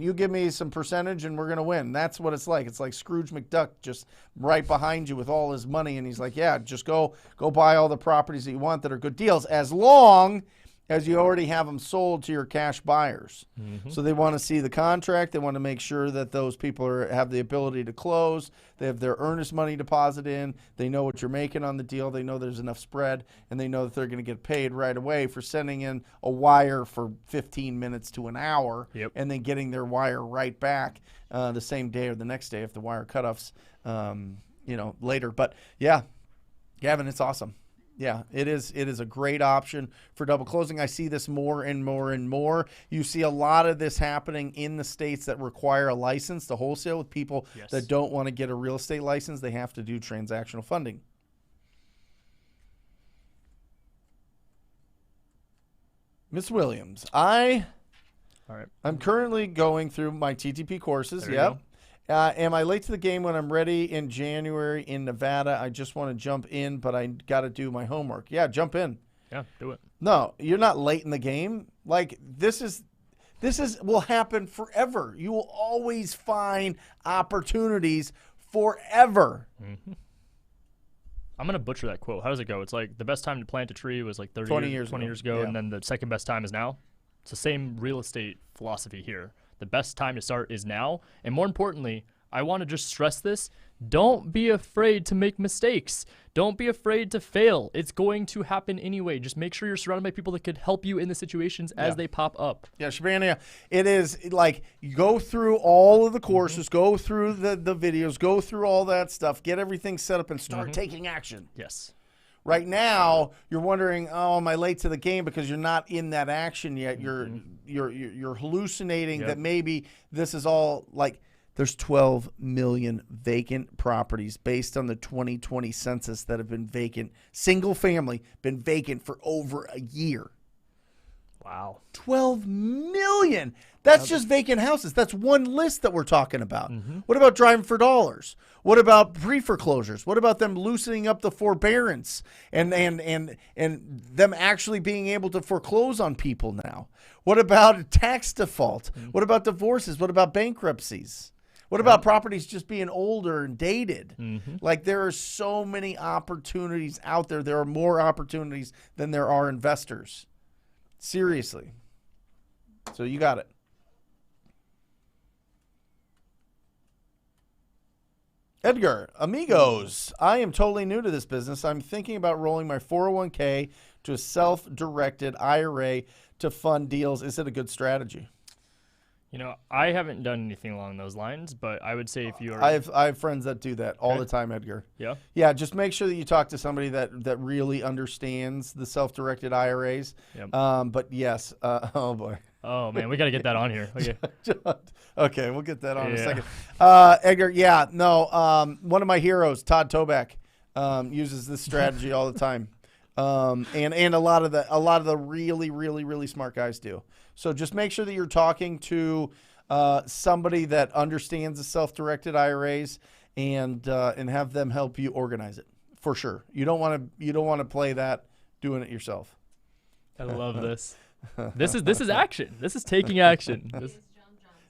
you give me some percentage and we're going to win. That's what it's like. It's like Scrooge McDuck just right behind you with all his money. And he's like, yeah, just go buy all the properties that you want that are good deals as long as you already have them sold to your cash buyers. So they want to see the contract. They want to make sure that those people have the ability to close. They have their earnest money deposit in. They know what you're making on the deal. They know there's enough spread, and they know that they're going to get paid right away for sending in a wire for 15 minutes to an hour and then getting their wire right back the same day or the next day if the wire cutoffs, later. But, yeah, Gavin, it's awesome. Yeah, it is. It is a great option for double closing. I see this more and more and more. You see a lot of this happening in the states that require a license to wholesale with people that don't want to get a real estate license. They have to do transactional funding. Miss Williams, I'm currently going through my TTP courses. Yep. Am I late to the game when I'm ready in January in Nevada? I just want to jump in, but I got to do my homework. Yeah, jump in. Yeah, do it. No, you're not late in the game. Like this will happen forever. You will always find opportunities forever. I'm going to butcher that quote. How does it go? It's like the best time to plant a tree was like 20 years ago, and then the second best time is now. It's the same real estate philosophy here. The best time to start is now. And more importantly, I want to just stress this. Don't be afraid to make mistakes. Don't be afraid to fail. It's going to happen anyway. Just make sure you're surrounded by people that could help you in the situations as they pop up. Yeah, Shabana, it is like you go through all of the courses, go through the videos, go through all that stuff, get everything set up and start taking action. Yes. Right now, you're wondering, oh, am I late to the game because you're not in that action yet? You're hallucinating that maybe this is all like there's 12 million vacant properties based on the 2020 census that have been vacant, single family, been vacant for over a year. Wow. 12 million. That's just vacant houses. That's one list that we're talking about. What about driving for dollars? What about pre-foreclosures? What about them loosening up the forbearance and them actually being able to foreclose on people now? What about tax default? What about divorces? What about bankruptcies? What about properties just being older and dated? Like there are so many opportunities out there. There are more opportunities than there are investors. Seriously. So you got it. Edgar, amigos, I am totally new to this business. I'm thinking about rolling my 401k to a self-directed IRA to fund deals. Is it a good strategy? You know, I haven't done anything along those lines, but I would say if you are... I have friends that do that all the time, Edgar. Yeah? Yeah, just make sure that you talk to somebody that really understands the self-directed IRAs. Yep. But yes, oh boy. Oh, man, we got to get that on here. Okay. Okay, we'll get that on in a second. Edgar, one of my heroes, Todd Toback, uses this strategy all the time. And a lot of the really, really, really smart guys do. So just make sure that you're talking to somebody that understands the self-directed IRAs and have them help you organize it for sure. You don't want to play that doing it yourself. I love this. This is action. This is taking action.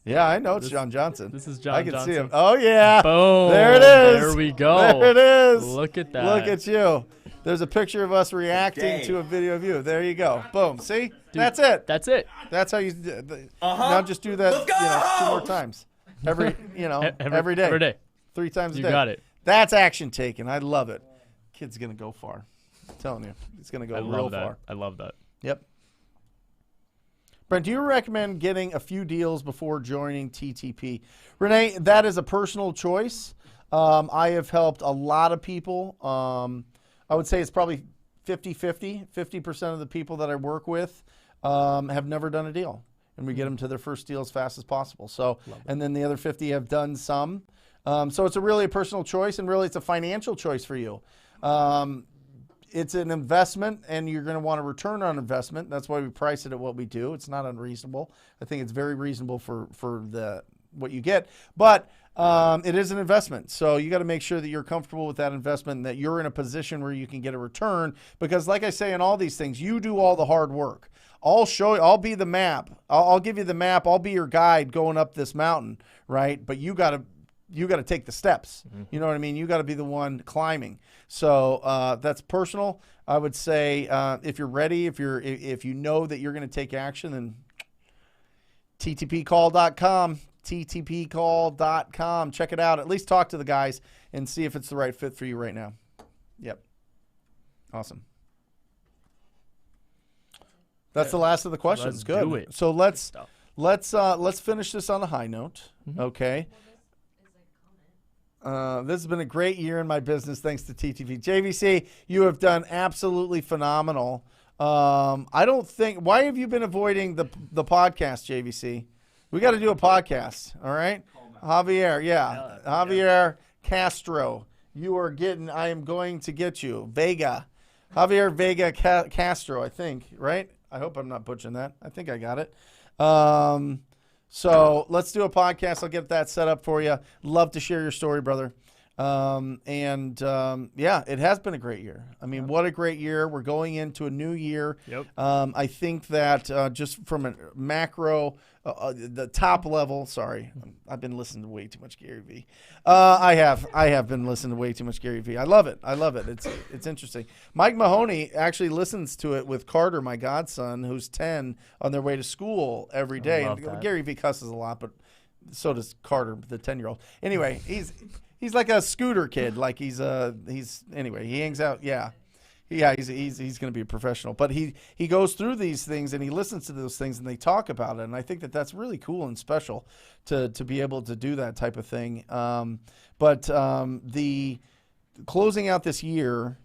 Yeah, I know it's John Johnson. This is John I can Johnson. see him. Oh, yeah. Boom. There it is. There we go. There it is. Look at that. Look at you. There's a picture of us reacting to a video of you. There you go. Boom. See? Dude, that's it. That's it. That's how you now just do that 2 more times. Every day. Every day. 3 times a day. You got it. That's action taken. I love it. Kid's going to go far. I'm telling you. He's going to go real far. I love that. Yep. Brent, do you recommend getting a few deals before joining TTP? Renee, that is a personal choice. I have helped a lot of people. I would say it's probably 50-50. 50% of the people that I work with have never done a deal. And we get them to their first deal as fast as possible. So, and then the other 50 have done some. So it's really a personal choice, and really it's a financial choice for you. It's an investment, and you're going to want a return on investment. That's why we price it at what we do. It's not unreasonable. I think it's very reasonable for what you get. But it is an investment. So you got to make sure that you're comfortable with that investment and that you're in a position where you can get a return. Because like I say in all these things, you do all the hard work. I'll show you. I'll be the map. I'll give you the map. I'll be your guide going up this mountain, right? But you got to you got to take the steps. You know what I mean? You got to be the one climbing. So that's personal. I would say if you're ready, if you know that you're going to take action, then ttpcall.com, ttpcall.com. Check it out. At least talk to the guys and see if it's the right fit for you right now. Yep. Awesome. That's the last of the questions. Let's Good. do it. So let's finish this on a high note. Okay. This has been a great year in my business thanks to TTP. JVC, you have done absolutely phenomenal. I don't think. Why have you been avoiding the podcast, JVC? We got to do a podcast. All right, Javier. Yeah, Javier Castro. You are getting. I am going to get you Vega, Javier Vega Castro. I think right. I hope I'm not butchering that. I think I got it. So let's do a podcast. I'll get that set up for you. Love to share your story, brother. Yeah, it has been a great year. I mean, what a great year. We're going into a new year. Yep. I think that just from a macro, the top level, sorry, I've been listening to way too much Gary Vee. I have been listening to way too much Gary Vee. I love it. It's interesting. Mike Mahoney actually listens to it with Carter, my godson, who's 10, on their way to school every day. love that. Gary Vee cusses a lot, but so does Carter, the 10-year-old. Anyway, he's like a scooter kid. Like he's anyway, he hangs out. Yeah. He's going to be a professional, but he goes through these things and he listens to those things and they talk about it. And I think that that's really cool and special to be able to do that type of thing. But the closing out this year,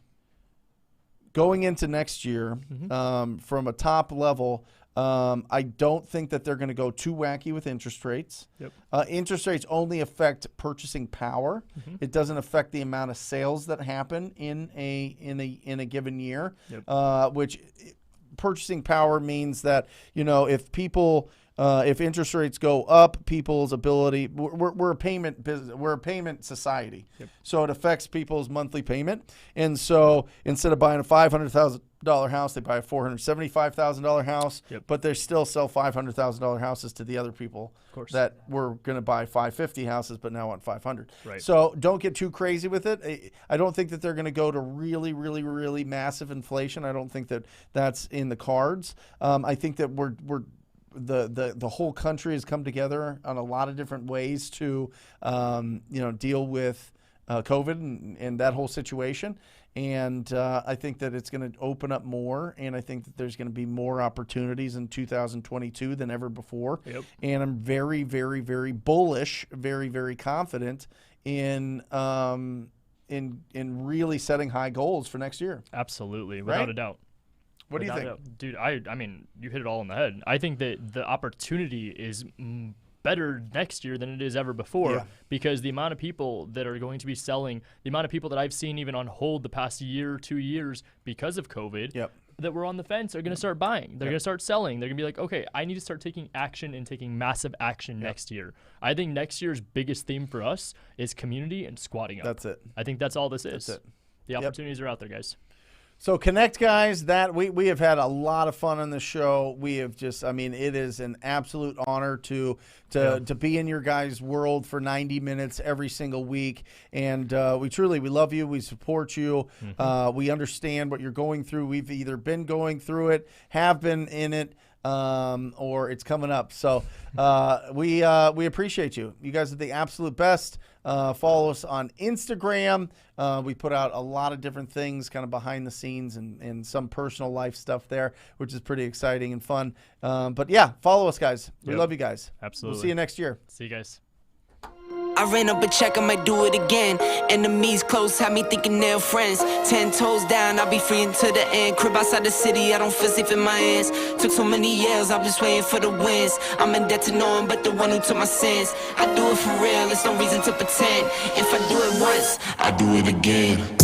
going into next year, from a top level, I don't think that they're going to go too wacky with interest rates. Yep. Interest rates only affect purchasing power. It doesn't affect the amount of sales that happen in a given year. Yep. Which purchasing power means that if people if interest rates go up, people's ability. We're a payment business. We're a payment society. Yep. So it affects people's monthly payment. And so instead of buying a $500,000 house, they buy a $475,000 house. Yep. But they still sell $500,000 houses to the other people that were going to buy $550 houses, but now want $500. Right. So don't get too crazy with it. I don't think that they're going to go to really, really, really massive inflation. I don't think that that's in the cards. I think that the whole country has come together on a lot of different ways to deal with COVID and that whole situation. And I think that it's going to open up more, and I think that there's going to be more opportunities in 2022 than ever before. Yep. And I'm very, very, very bullish, very, very confident in really setting high goals for next year. Absolutely, without a doubt. What do you think? Dude, I mean, you hit it all on the head. I think that the opportunity is better next year than it is ever before because the amount of people that are going to be selling, the amount of people that I've seen even on hold the past year, 2 years because of COVID that were on the fence are going to start buying. They're going to start selling. They're going to be like, okay, I need to start taking action and taking massive action next year. I think next year's biggest theme for us is community and squatting up. That's it. I think that's all this is. That's it. The opportunities are out there, guys. So connect, guys. That we have had a lot of fun on this show. We have just, I mean, it is an absolute honor to be in your guys' world for 90 minutes every single week. And we love you. We support you. We understand what you're going through. We've either been going through it, have been in it, or it's coming up. So we appreciate you. You guys are the absolute best. Follow us on Instagram. We put out a lot of different things kind of behind the scenes and some personal life stuff there, which is pretty exciting and fun. But yeah, follow us, guys. We love you guys. Absolutely. We'll see you next year. See you guys. I ran up a check, I might do it again. Enemies close, had me thinking they're friends. 10 toes down, I'll be free until the end. Crib outside the city, I don't feel safe in my hands. Took so many years, I'm just waiting for the wins. I'm in debt to no one but the one who took my sins. I do it for real, there's no reason to pretend. If I do it once, I do it again.